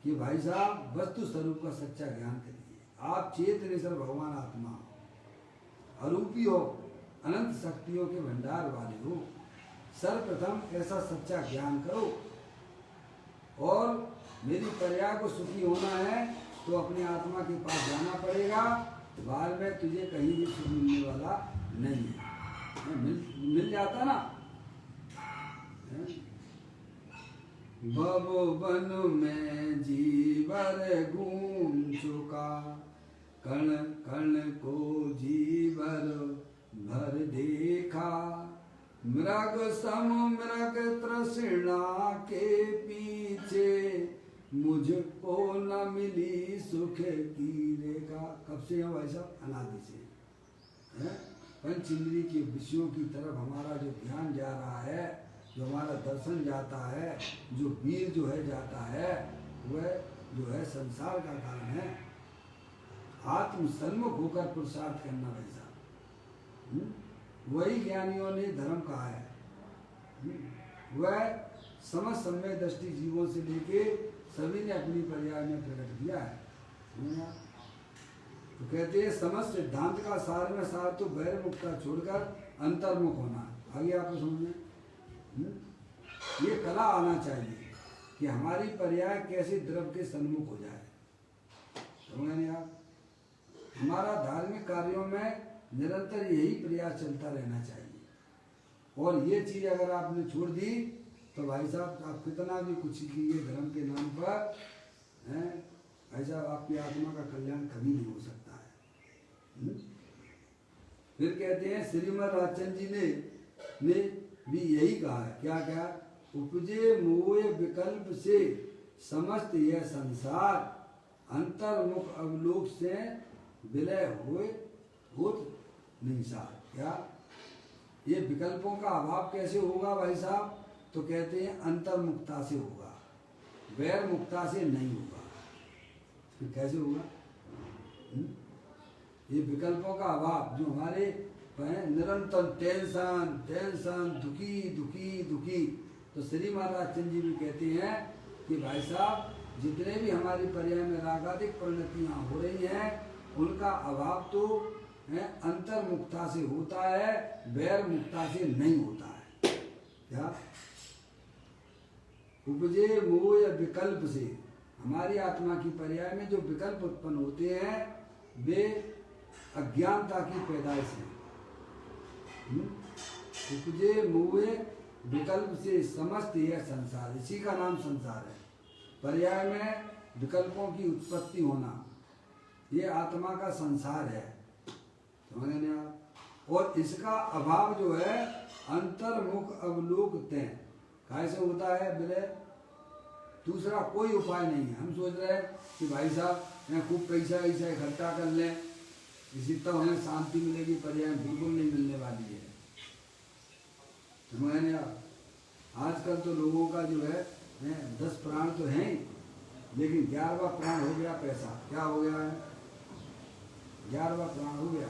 S1: कि भाई साहब वस्तु स्वरूप का सच्चा ज्ञान करिए। आप चेत निसर भगवान आत्मा हो, अरूपी हो, अनंत शक्तियों के भंडार वाले हो। सर्वप्रथम ऐसा सच्चा ज्ञान करो और मेरी पर्याय को सुखी होना है तो अपनी आत्मा के पास जाना पड़ेगा। बाद में तुझे कहीं भी सुख मिलने वाला नहीं है। मिल जाता ना। भवन में जीवर घूम चुका कण कण को जीवर भर देखा। मृग सम मृग तृष्णा के पीछे मुझको न मिली सुख की रेखा। कब से हम ऐसा अनादि से पंच इंद्रिय के विषयों की तरफ हमारा जो ध्यान जा रहा है, जो हमारा दर्शन जाता है, जो वीर जो है जाता है, वह जो है संसार का कारण है। आत्म सन्मुख होकर पुरुषार्थ करना वैसा वही ज्ञानियों ने धर्म कहा है। वह समझ सम्य दृष्टि जीवों से लेके सभी ने अपनी पर्याय में प्रकट किया है। तो कहते हैं समझ सिद्धांत का सार में सार तो बहिर्मुखता छोड़कर अंतर्मुख होना। आगे आपको समझना ये कला आना चाहिए कि हमारी पर्याय कैसे द्रव्य के सन्मुख हो जाए। समझ नहीं आप? हमारा धार्मिक कार्यों में निरंतर यही प्रयास चलता रहना चाहिए। और ये चीज अगर आपने छोड़ दी तो भाई साहब आप कितना भी कुछ कीजिए धर्म के नाम पर हैं, ऐसा आपकी आत्मा का कल्याण कभी नहीं हो सकता है। फिर कहते हैं श्रीमद राजचंद्र जी ने भी यही कहा है। क्या क्या? उपजे मोह विकल्प से समस्त यह संसार अंतर्मुख अवलोक से विलय हुए होत निसार। क्या ये विकल्पों का अभाव कैसे होगा भाई साहब? तो कहते हैं अंतर्मुखता से होगा, वैर मुक्ता से नहीं होगा। फिर कैसे होगा? ये विकल्पों का अभाव जो हमारे निरंतर टेंशन टेंशन दुखी दुखी दुखी। तो श्री महाराज चंद जी भी कहते हैं कि भाई साहब जितने भी हमारी पर्याय में रागादिक परिणतियाँ हो रही हैं उनका अभाव तो अंतर्मुक्ता से होता है, वैर मुक्ता से नहीं होता है। क्या? उपजे मोह या विकल्प से हमारी आत्मा की पर्याय में जो विकल्प उत्पन्न होते हैं वे अज्ञानता की पैदाइश है। उपजे मोह विकल्प से समस्त यह संसार, इसी का नाम संसार है। पर्याय में विकल्पों की उत्पत्ति होना, ये आत्मा का संसार है, समझ नहीं आप। और इसका अभाव जो है अंतर्मुख अवलोक तय, कैसे होता है बोले दूसरा कोई उपाय नहीं है। हम सोच रहे हैं कि भाई साहब मैं खूब पैसा ऐसा इकट्ठा कर लें, इसी तब हमें शांति मिलेगी, पर्याय बिल्कुल नहीं मिलने वाली है। समझ नहीं आप। आजकल तो लोगों का जो है 10 प्राण तो हैं ही, लेकिन 11वां प्राण हो गया पैसा। क्या हो गया है? 11वां प्राण हो गया।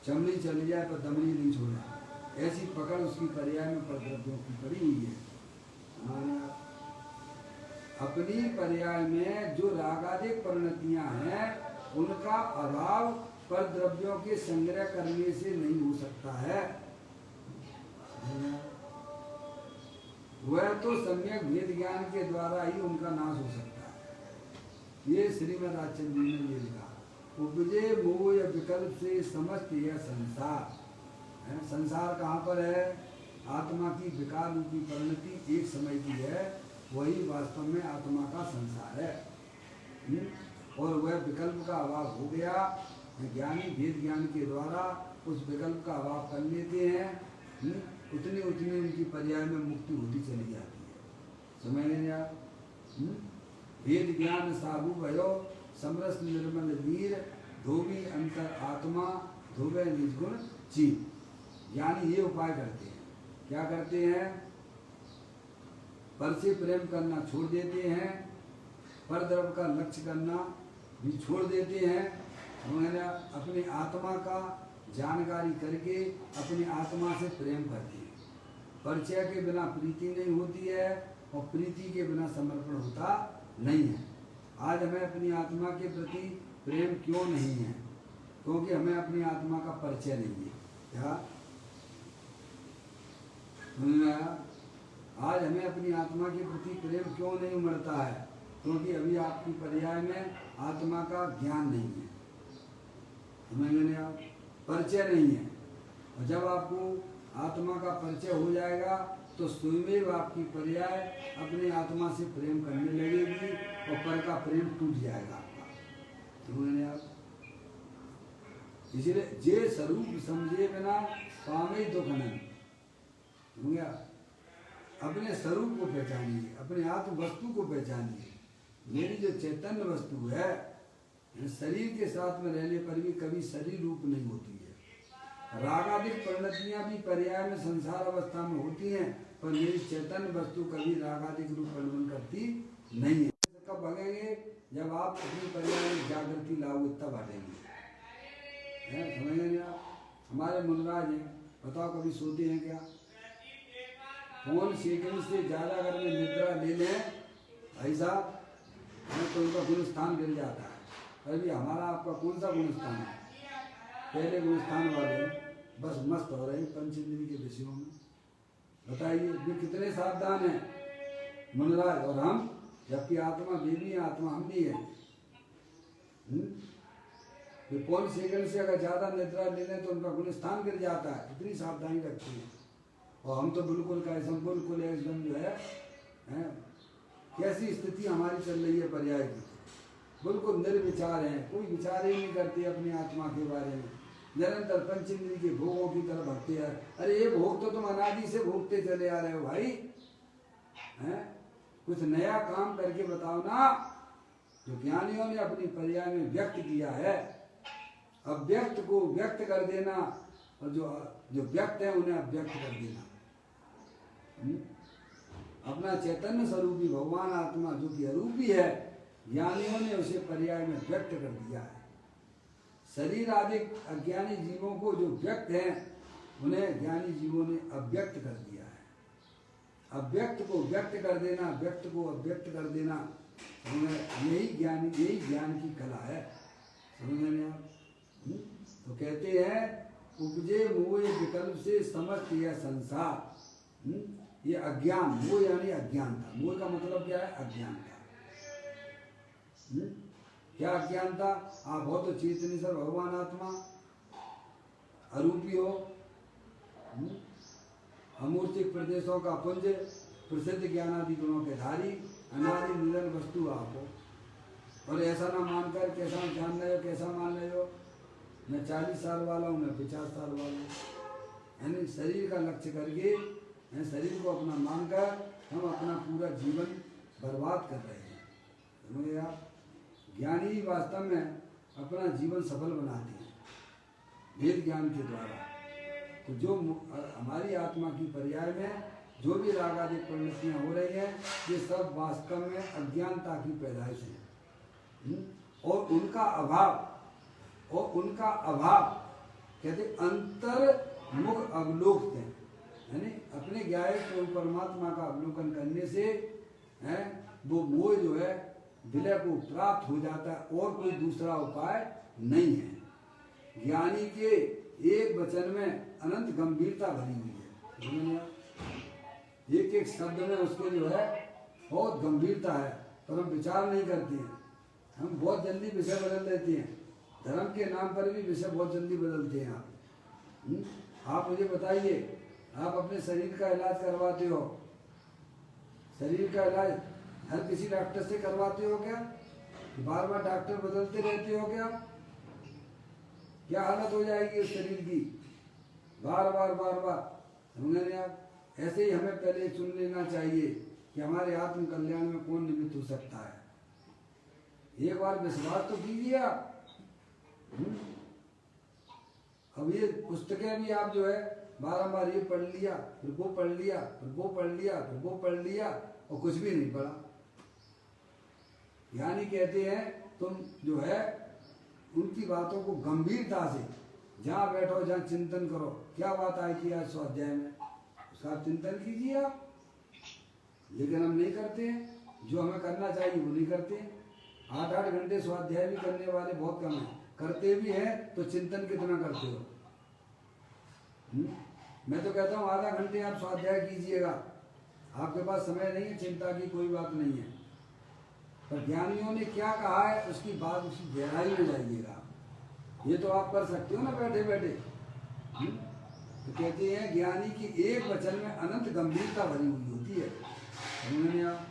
S1: चमड़ी चली जाए पर दमड़ी नहीं छोड़े, ऐसी पकड़ उसकी पर्याय में परद्रव्यों की पड़ी हुई है। अपनी पर्याय में जो रागादिक परिणतियां हैं उनका अभाव परद्रव्यों के संग्रह करने से नहीं हो सकता है। वह तो सम्यक भेद ज्ञान के द्वारा ही उनका नाश हो सकता है। ये श्रीमद् राजचंद्र जी ने ये लिखा, उपजे मोह या विकल्प से समस्त यह संसार है। संसार कहाँ पर है? आत्मा की विकार रूपी परिणति एक समय की है, वही वास्तव में आत्मा का संसार है। और वह विकल्प का अभाव हो गया, ज्ञानी भेद ज्ञान के द्वारा उस विकल्प का अभाव कर लेते हैं, उतनी उतनी उनकी पर्याय में मुक्ति होती चली जाती है। समझ लेंगे आप। भेद ज्ञान साबु भयो समरस निर्मल वीर, धोबी अंतर आत्मा धोबे निजगुण जीव। यानी ये उपाय करते हैं। क्या करते हैं? पर से प्रेम करना छोड़ देते हैं, पर द्रव्य का लक्ष्य करना भी छोड़ देते हैं। उन्होंने अपनी आत्मा का जानकारी करके अपनी आत्मा से प्रेम करते हैं। परिचय के बिना प्रीति नहीं होती है और प्रीति के बिना समर्पण होता नहीं है। आज हमें अपनी आत्मा के प्रति प्रेम क्यों नहीं है? क्योंकि हमें अपनी आत्मा का परिचय नहीं है। क्या आज हमें अपनी आत्मा के प्रति प्रेम क्यों नहीं उमड़ता है? क्योंकि अभी आपकी पर्याय में आत्मा का ज्ञान नहीं है, समझ आप, परिचय नहीं है। और जब आपको आत्मा का परिचय हो जाएगा तो स्वयं आपकी पर्याय अपनी आत्मा से प्रेम करने लगेगी और पर का प्रेम टूट जाएगा आपका, समझ आप। इसलिए जे स्वरूप समझे बिना पावे दुख नहीं, समझ गया। अपने स्वरूप को पहचानिए, अपने आत्म वस्तु को पहचानिए। मेरी जो चैतन्य वस्तु है, शरीर के साथ में रहने पर भी कभी शरीर रूप नहीं होती है। रागादिक परिणतियां भी पर्याय में संसार अवस्था में होती हैं, पर मेरी चैतन्य वस्तु कभी रागादिक रूप परिवर्तन करती नहीं है। कब भागेंगे? जब आप अपनी पर्याय में जागृति लाओगे तब हटेंगे। समझेंगे आप। हमारे मुनराज हैं, बताओ कभी सोते हैं क्या? फोन सेकंड से ज़्यादा अगर मैं निद्रा ले लें भाई साहब, तो उनका गुणस्थान गिर जाता है। अभी हमारा आपका कौन सा गुणस्थान है? पहले गुणस्थान वाले बस मस्त हो रहे हैं पंचेंद्री के विषयों में। बताइए ये कितने सावधान हैं मुनराज और हम, जबकि आत्मा देवी है, आत्मा हम भी है। ये कौन सेकंड से अगर ज़्यादा निद्रा ले लें तो उनका गुणस्थान गिर जाता है। इतनी सावधानी रखती है। और हम तो बिल्कुल कैसे बिल्कुल एकदम जो है कैसी स्थिति हमारी चल रही है पर्याय की, बिल्कुल निर्विचार हैं, कोई विचार ही नहीं करते अपनी आत्मा के बारे में, निरंतर पंचेंद्री के भोगों की तरफ भगते हैं। अरे ये भोग तो तुम अनादि से भोगते चले आ रहे हो भाई, हैं? कुछ नया काम करके बताओ ना। जो ज्ञानियों ने अपनी पर्याय में व्यक्त किया है, अव्यक्त को व्यक्त कर देना और जो व्यक्त है उन्हें अव्यक्त कर देना। अपना चैतन्य स्वरूपी भगवान आत्मा जो कि अरूपी है, ज्ञानियों ने उसे पर्याय में व्यक्त कर दिया है। शरीर आदि अज्ञानी जीवों को जो व्यक्त हैं उन्हें ज्ञानी जीवों ने अव्यक्त कर दिया है। अव्यक्त को व्यक्त कर देना, व्यक्त को अव्यक्त कर देना, यही ज्ञान की कला है। समझ रहे हैं आप? तो कहते हैं उपजे मोह विकल्प से समस्त यह संसार। ये अज्ञान, मोह यानी अज्ञानता। मोह का मतलब क्या है? अज्ञानता। क्या अज्ञानता? आप हो तो चेतनी सर भगवान आत्मा, अरूपी हो, अमूर्तिक प्रदेशों का पुंज, प्रसिद्ध ज्ञानादि गुणों के धारी, अनादि निधन वस्तु आप हो। और ऐसा ना मानकर कैसा जान रहे हो, कैसा मान रहे हो, मैं 40 साल वाला हूँ, मैं 50 साल वाला हूँ। यानी शरीर का लक्ष्य करके, शरीर को अपना मानकर हम अपना पूरा जीवन बर्बाद कर रहे हैं। समझे आप? ज्ञानी ही वास्तव में अपना जीवन सफल बनाते हैं वेद ज्ञान के द्वारा। तो जो हमारी आत्मा की पर्याय में जो भी राग आदि प्रवृत्तियाँ हो रही हैं, ये सब वास्तव में अज्ञानता की पैदाइश है। और उनका अभाव कहते अंतर्मुख अवलोकन, यानी अपने ज्ञाय को परमात्मा का अवलोकन करने से है वो मोह जो है विलय को प्राप्त हो जाता है, और कोई दूसरा उपाय नहीं है। ज्ञानी के एक वचन में अनंत गंभीरता भरी हुई है। एक एक शब्द में उसके जो है बहुत गंभीरता है, पर हम विचार नहीं करते हैं। हम बहुत जल्दी विषय बदल देते हैं, धर्म के नाम पर भी विषय बहुत जल्दी बदलते हैं। आप मुझे बताइए, आप अपने शरीर का इलाज करवाते हो, शरीर का इलाज हर किसी डॉक्टर से करवाते हो क्या? बार बार डॉक्टर बदलते रहते हो क्या? क्या हालत हो जाएगी उस शरीर की? बार बार समझे आप? ऐसे ही हमें पहले चुन लेना चाहिए कि हमारे आत्म कल्याण में कौन निमित्त हो सकता है। एक बार विश्वास तो कीजिए आप। अब ये पुस्तकें भी आप जो है बारंबार ये पढ़ लिया, फिर वो पढ़ लिया, फिर वो पढ़ लिया, फिर वो पढ़ लिया, और कुछ भी नहीं पढ़ा। यानी कहते हैं तुम जो है उनकी बातों को गंभीरता से जहाँ बैठो, जहाँ चिंतन करो, क्या बात आई थी आज स्वाध्याय में, उसका चिंतन कीजिए आप। लेकिन हम नहीं करते हैं, जो हमें करना चाहिए वो नहीं करते हैं। 8-8 घंटे स्वाध्याय भी करने वाले बहुत कम हैं, करते भी हैं तो चिंतन कितना करते हो? मैं तो कहता हूँ आधा घंटे आप स्वाध्याय कीजिएगा, आपके पास समय नहीं है, चिंता की कोई बात नहीं है। पर ज्ञानियों ने क्या कहा है उसकी बात, उसकी गहराई में जाइएगा। ये तो आप कर सकते हो ना बैठे बैठे। तो कहते हैं ज्ञानी की एक वचन में अनंत गंभीरता भरी हुई होती है। समझने आप?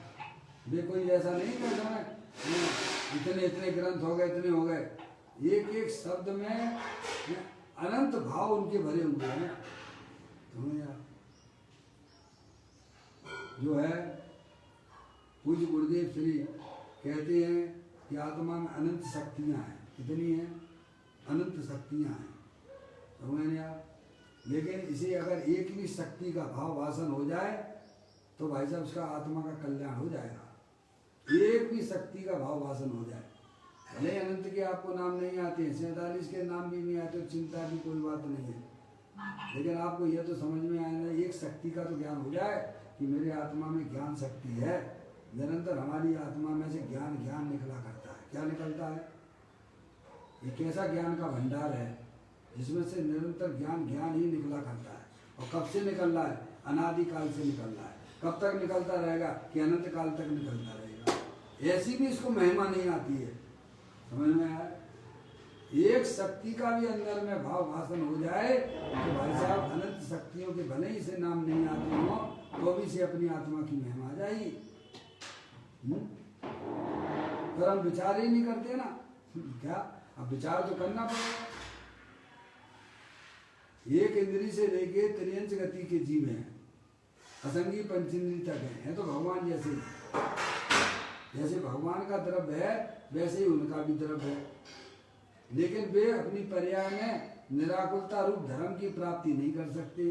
S1: वे कोई ऐसा नहीं कहता ना इतने ग्रंथ हो गए, इतने हो गए। एक एक शब्द में अनंत भाव उनके भरे हुए हैं। समझे आप? जो है पूज्य गुरुदेव श्री कहते हैं कि आत्मा में अनंत शक्तियाँ हैं। कितनी हैं? अनंत शक्तियाँ हैं। समझे आप? लेकिन इसे अगर एक भी शक्ति का भाव वासन हो जाए तो भाई साहब उसका आत्मा का कल्याण हो जाएगा। एक भी शक्ति का भाव वासन हो जाए, भले अनंत के आपको नाम नहीं आते हैं, 47 के नाम भी नहीं आते, चिंता की कोई बात नहीं है। लेकिन आपको यह तो समझ में आना, एक शक्ति का तो ज्ञान हो जाए कि मेरे आत्मा में ज्ञान शक्ति है। निरंतर हमारी आत्मा में से ज्ञान निकला करता है। क्या निकलता है? ये कैसा ज्ञान का भंडार है जिसमें से निरंतर ज्ञान ही निकला करता है। और कब से निकल रहा है? अनादिकाल से निकल रहा है। कब तक निकलता रहेगा? कि अनंत काल तक निकलता रहेगा। ऐसी भी इसको महिमा नहीं आती है। समझ में आया? एक शक्ति का भी अंदर में भाव भाषण हो जाए तो भाई साहब अनंत शक्तियों के भले ही से नाम नहीं आते हो तो भी से अपनी आत्मा की महिमा आ जाएगी। पर हम विचार ही नहीं करते ना। क्या? अब विचार तो करना पड़ेगा। एक इंद्री से लेके त्रियंच गति के जीव हैं, असंगी पंचेंद्री तक हैं तो भगवान जैसे ही। जैसे भगवान का द्रव्य है वैसे ही उनका भी द्रव्य है। लेकिन वे अपनी पर्याय में निराकुलता रूप धर्म की प्राप्ति नहीं कर सकते,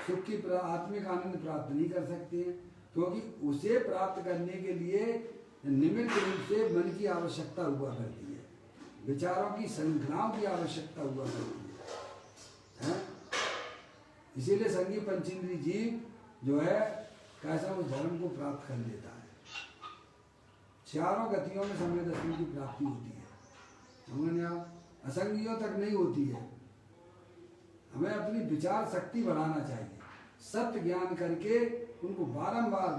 S1: सुख की आत्मिक आनंद प्राप्त नहीं कर सकते, क्योंकि उसे प्राप्त करने के लिए निमित्त रूप से मन की आवश्यकता हुआ करती है, विचारों की श्रृंखलाओं की आवश्यकता हुआ करती है। इसीलिए संगी पंचेंद्री जीव जो है कैसा उस धर्म को प्राप्त कर लेता है। चारों गतियों में समय दर्शन की प्राप्ति होती है। समझने आप? असंगियों तक नहीं होती है। हमें अपनी विचार शक्ति बढ़ाना चाहिए, सत्य ज्ञान करके उनको बारंबार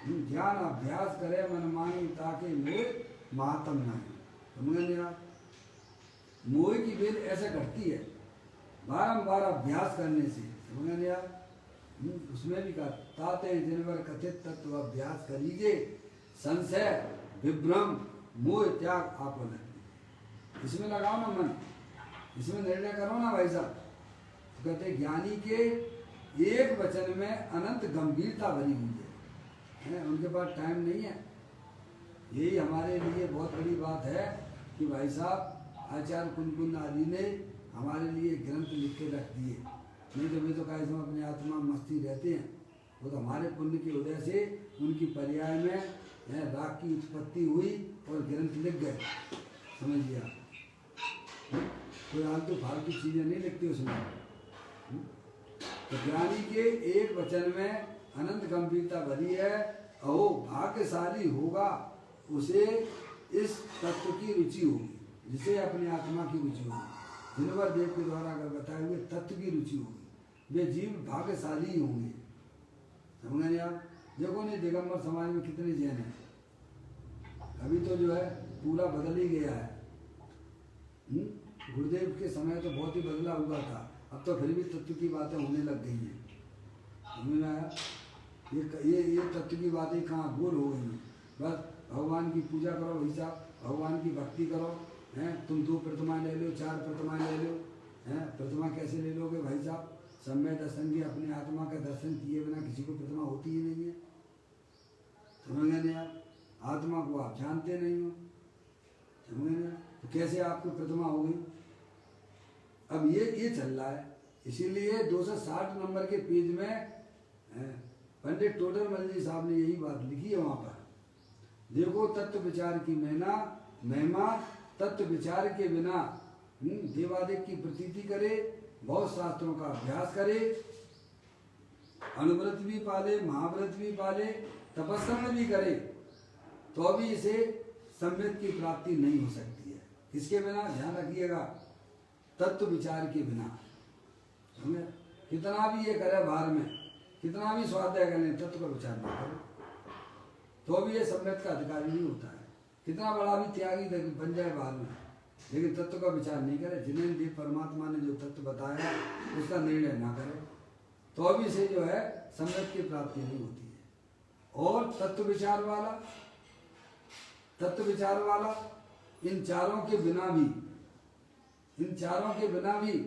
S1: ज्ञान अभ्यास करे मन मानी ताकि मोह महात्म नहीं। समझने आप? मोह की बेल ऐसे घटती है बारंबार अभ्यास करने से, समझ गए आप? उसमें भी कहा ताते जिनवर कथित तत्व अभ्यास करीजे संशय विभ्रम मोह त्याग आपो लगती। इसमें लगाओ ना मन, इसमें निर्णय करो ना भाई साहब। तो कहते ज्ञानी के एक वचन में अनंत गंभीरता भरी हुई है, उनके पास टाइम नहीं है। यही हमारे लिए बहुत बड़ी बात है कि भाई साहब आचार्य कुंकुन आदि ने हमारे लिए ग्रंथ लिख के रख दिए। नहीं तो वे तो कहे हम अपने आत्मा में मस्ती रहते हैं। वो तो हमारे पुण्य की वजह से उनकी पर्याय में राग की उत्पत्ति हुई और ग्रंथ लिख गए, समझिए आप। कोई आलतू फालतू चीजें नहीं लिखती उसमें। तो ज्ञानी के एक वचन में अनंत गंभीरता भरी है। अहो भाग्यशाली होगा उसे इस तत्व की रुचि होगी, जिसे अपने आत्मा की रुचि होगी, जिनवर देव के द्वारा अगर बताए हुए तत्व की रुचि होगी, वे जीव भाग्यशाली ही होंगे। समझ गए आप? देखो नहीं दिगंबर समाज में कितने जैन हैं, अभी तो जो है पूरा बदल ही गया है। गुरुदेव के समय तो बहुत ही बदला हुआ था, अब तो फिर भी तत्व की बातें होने लग गई हैं। समझ में आया? ये तत्व की बातें कहाँ गोल हो गई हैं। बस भगवान की पूजा करो भाई साहब, भगवान की भक्ति करो, हैं तुम 2 प्रतिमा ले लो, 4 प्रतिमा ले लो, हैं प्रतिमा कैसे ले लोगे भाई साहब? सम्यक दर्शन की अपने आत्मा का दर्शन किए बिना किसी को प्रतिमा होती ही नहीं है। समझ गए नहीं आप? आत्मा को आप जानते नहीं हो, समझ गए? तो कैसे आपको प्रतिमा होगी? अब ये चल रहा है। इसीलिए 260 नंबर के पेज में पंडित टोडरमल जी साहब ने यही बात लिखी है वहां पर। देखो तत्व विचार की महिमा तत्व विचार के बिना देवादिक की प्रतीति करे, बहुत शास्त्रों का अभ्यास करे, अनुव्रत भी पाले, महाव्रत भी पाले, तपस्या भी करे, तो भी इसे सम्यक की प्राप्ति नहीं हो सकती है। किसके बिना? ध्यान रखिएगा, तत्व विचार के बिना। समझे? कितना भी ये करे बाहर में, कितना भी स्वाध्याय कर लें, तत्व का विचार नहीं करे तो भी ये सम्यक का अधिकारी नहीं होता है। कितना बड़ा भी त्यागी बन जाए बाहर में, लेकिन तत्व का विचार नहीं करे, जिन्हें देव परमात्मा ने जो तत्व बताया उसका निर्णय ना करे, तो भी से जो है सम्यक की प्राप्ति नहीं होती है। और तत्व विचार वाला इन चारों के बिना भी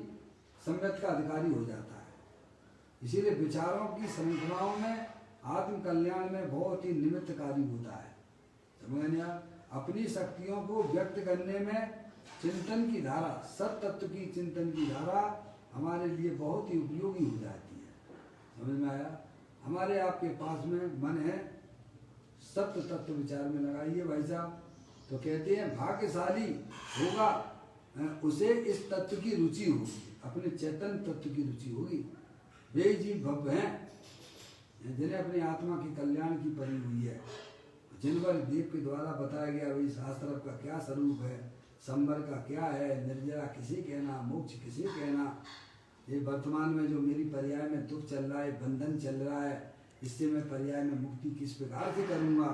S1: सम्यक का अधिकारी हो जाता है। इसीलिए विचारों की श्रृंखलाओं में आत्म कल्याण में बहुत ही निमित्तकारी होता है। समझ आप? अपनी शक्तियों को व्यक्त करने में चिंतन की धारा, सत तत्व की चिंतन की धारा हमारे लिए बहुत ही उपयोगी हो जाती है। समझ में आया? हमारे आपके पास में मन है, सत्य तत्व विचार में लगाइए भाई साहब। तो कहते हैं भाग्यशाली होगा उसे इस तत्व की रुचि होगी, अपने चैतन्य तत्व की रुचि होगी। वे जीव भव्य हैं जिन्हें अपनी आत्मा के कल्याण की परी हुई है, जिन पर देव के द्वारा बताया गया वही शास्त्र का क्या स्वरूप है, संवर का क्या है, निर्जरा किसे कहना, मोक्ष किसे कहना। ये वर्तमान में जो मेरी पर्याय में दुख चल रहा है, बंधन चल रहा है, इससे मैं पर्याय में मुक्ति किस प्रकार से करूँगा?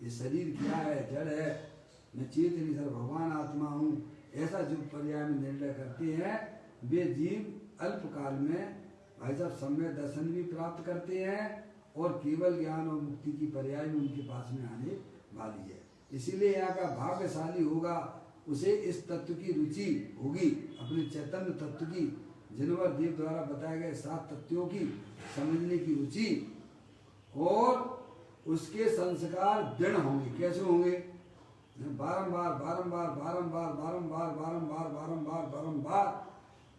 S1: ये शरीर क्या है? जड़ है, मैं चेतन सर भगवान आत्मा हूँ, ऐसा जो पर्याय में निर्णय करते हैं, वे जीव अल्पकाल में भाई साहब सम्यक दर्शन भी प्राप्त करते हैं और केवल ज्ञान और मुक्ति की पर्याय भी उनके पास में आने वाली है। इसीलिए यहाँ का भाग्यशाली होगा उसे इस तत्व की रुचि होगी, अपने चैतन्य तत्व की, जिनवर देव द्वारा बताए गए 7 तत्वों की समझने की रुचि, और उसके संस्कार दृढ़ होंगे। कैसे होंगे? बारंबार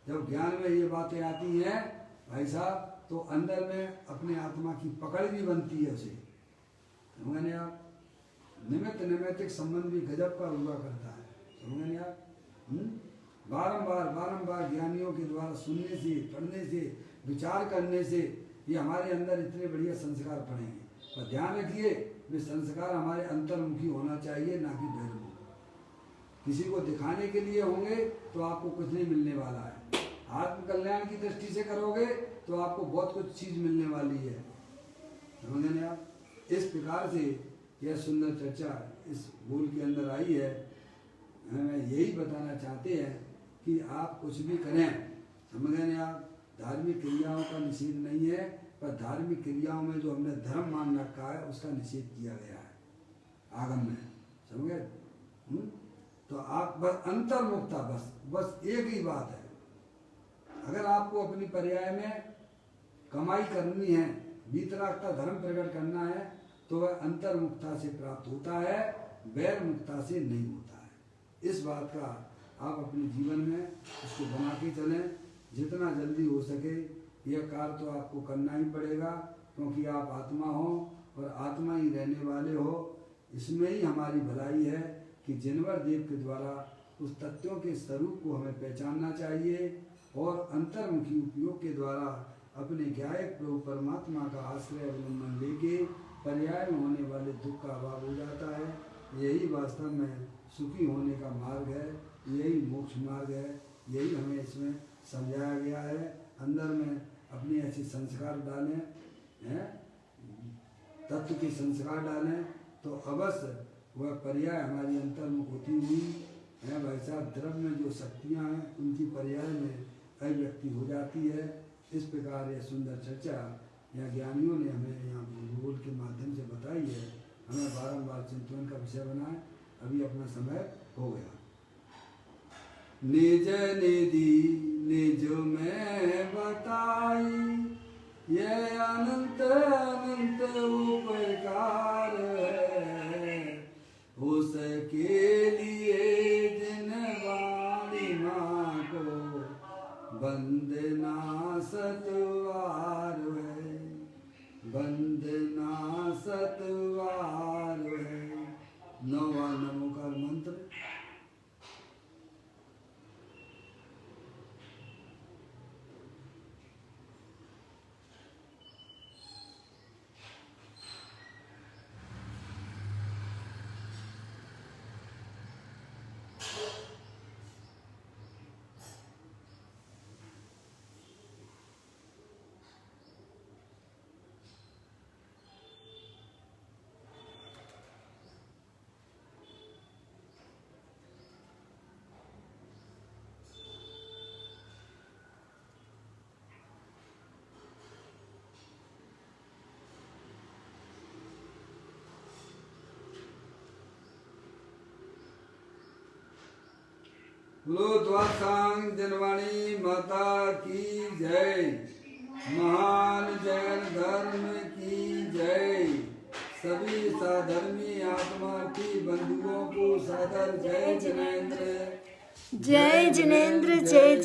S1: जब ज्ञान में ये बातें आती हैं भाई साहब, तो अंदर में अपने आत्मा की पकड़ भी बनती है उसे। समझे आप? नैमित्तिक संबंध भी गजब का हुआ करता है। समझे आप? बारंबार ज्ञानियों के द्वारा सुनने से, पढ़ने से, विचार करने से ये हमारे अंदर इतने बढ़िया संस्कार पड़ेंगे। पर ध्यान रखिए, वे संस्कार हमारे अंतर्मुखी होना चाहिए, ना कि बहिर्मुखी। किसी को दिखाने के लिए होंगे तो आपको कुछ नहीं मिलने वाला है। आत्म कल्याण की दृष्टि से करोगे तो आपको बहुत कुछ चीज मिलने वाली है। समझे आप? इस प्रकार से यह सुंदर चर्चा इस बोल के अंदर आई है। मैं यही बताना चाहते हैं कि आप कुछ भी करें, समझ गए ना आप। धार्मिक क्रियाओं का निषेध नहीं है, पर धार्मिक क्रियाओं में जो हमने धर्म मान रखा है उसका निषेध किया गया है आगम में, समझ गए। तो आप बस अंतर्मुक्ता, बस एक ही बात है। अगर आपको अपनी पर्याय में कमाई करनी है, वीतरागता धर्म प्रकट करना है, तो वह अंतर्मुक्ता से प्राप्त होता है, वैर मुक्ता से नहीं होता है। इस बात का आप अपने जीवन में इसको बना के चलें। जितना जल्दी हो सके यह कार्य तो आपको करना ही पड़ेगा, क्योंकि आप आत्मा हो और आत्मा ही रहने वाले हो। इसमें ही हमारी भलाई है कि जिनवर देव के द्वारा उस तत्वों के स्वरूप को हमें पहचानना चाहिए और अंतर्मुखी उपयोग के द्वारा अपने ज्ञायक प्रभु परमात्मा का आश्रय अवलंबन लेके पर्याय में होने वाले दुख का अभाव हो जाता है। यही वास्तव में सुखी होने का मार्ग है, यही मोक्ष मार्ग है, यही हमें इसमें समझाया गया है। अंदर में अपने ऐसे संस्कार डालें हैं, तत्व के संस्कार डालें, तो अवश्य वह पर्याय हमारी अंतर्मुख होती हुई है भाई साहब। द्रव्य में जो शक्तियाँ हैं उनकी पर्याय में अभिव्यक्ति हो जाती है। इस प्रकार यह सुंदर चर्चा या ज्ञानियों ने हमें यहाँ भूगोल के माध्यम से बताई है, हमें बारंबार चिंतन का विषय बना है। अभी अपना समय हो गया। निज निधि निज में बताई, यह अनंत अनंत उपकार है, उसके लिए जिन वाणी माँ को वंदना सतवार है, वंदना सतवार है। 9वां नमोकार मंत्र। बोलो द्वादशांग जनवाणी माता की जय, महान जैन धर्म की जय। सभी साधर्मी आत्मार्थी बंधुओं को सादर जय जिनेंद्र,
S2: जय जिनेंद्र, जय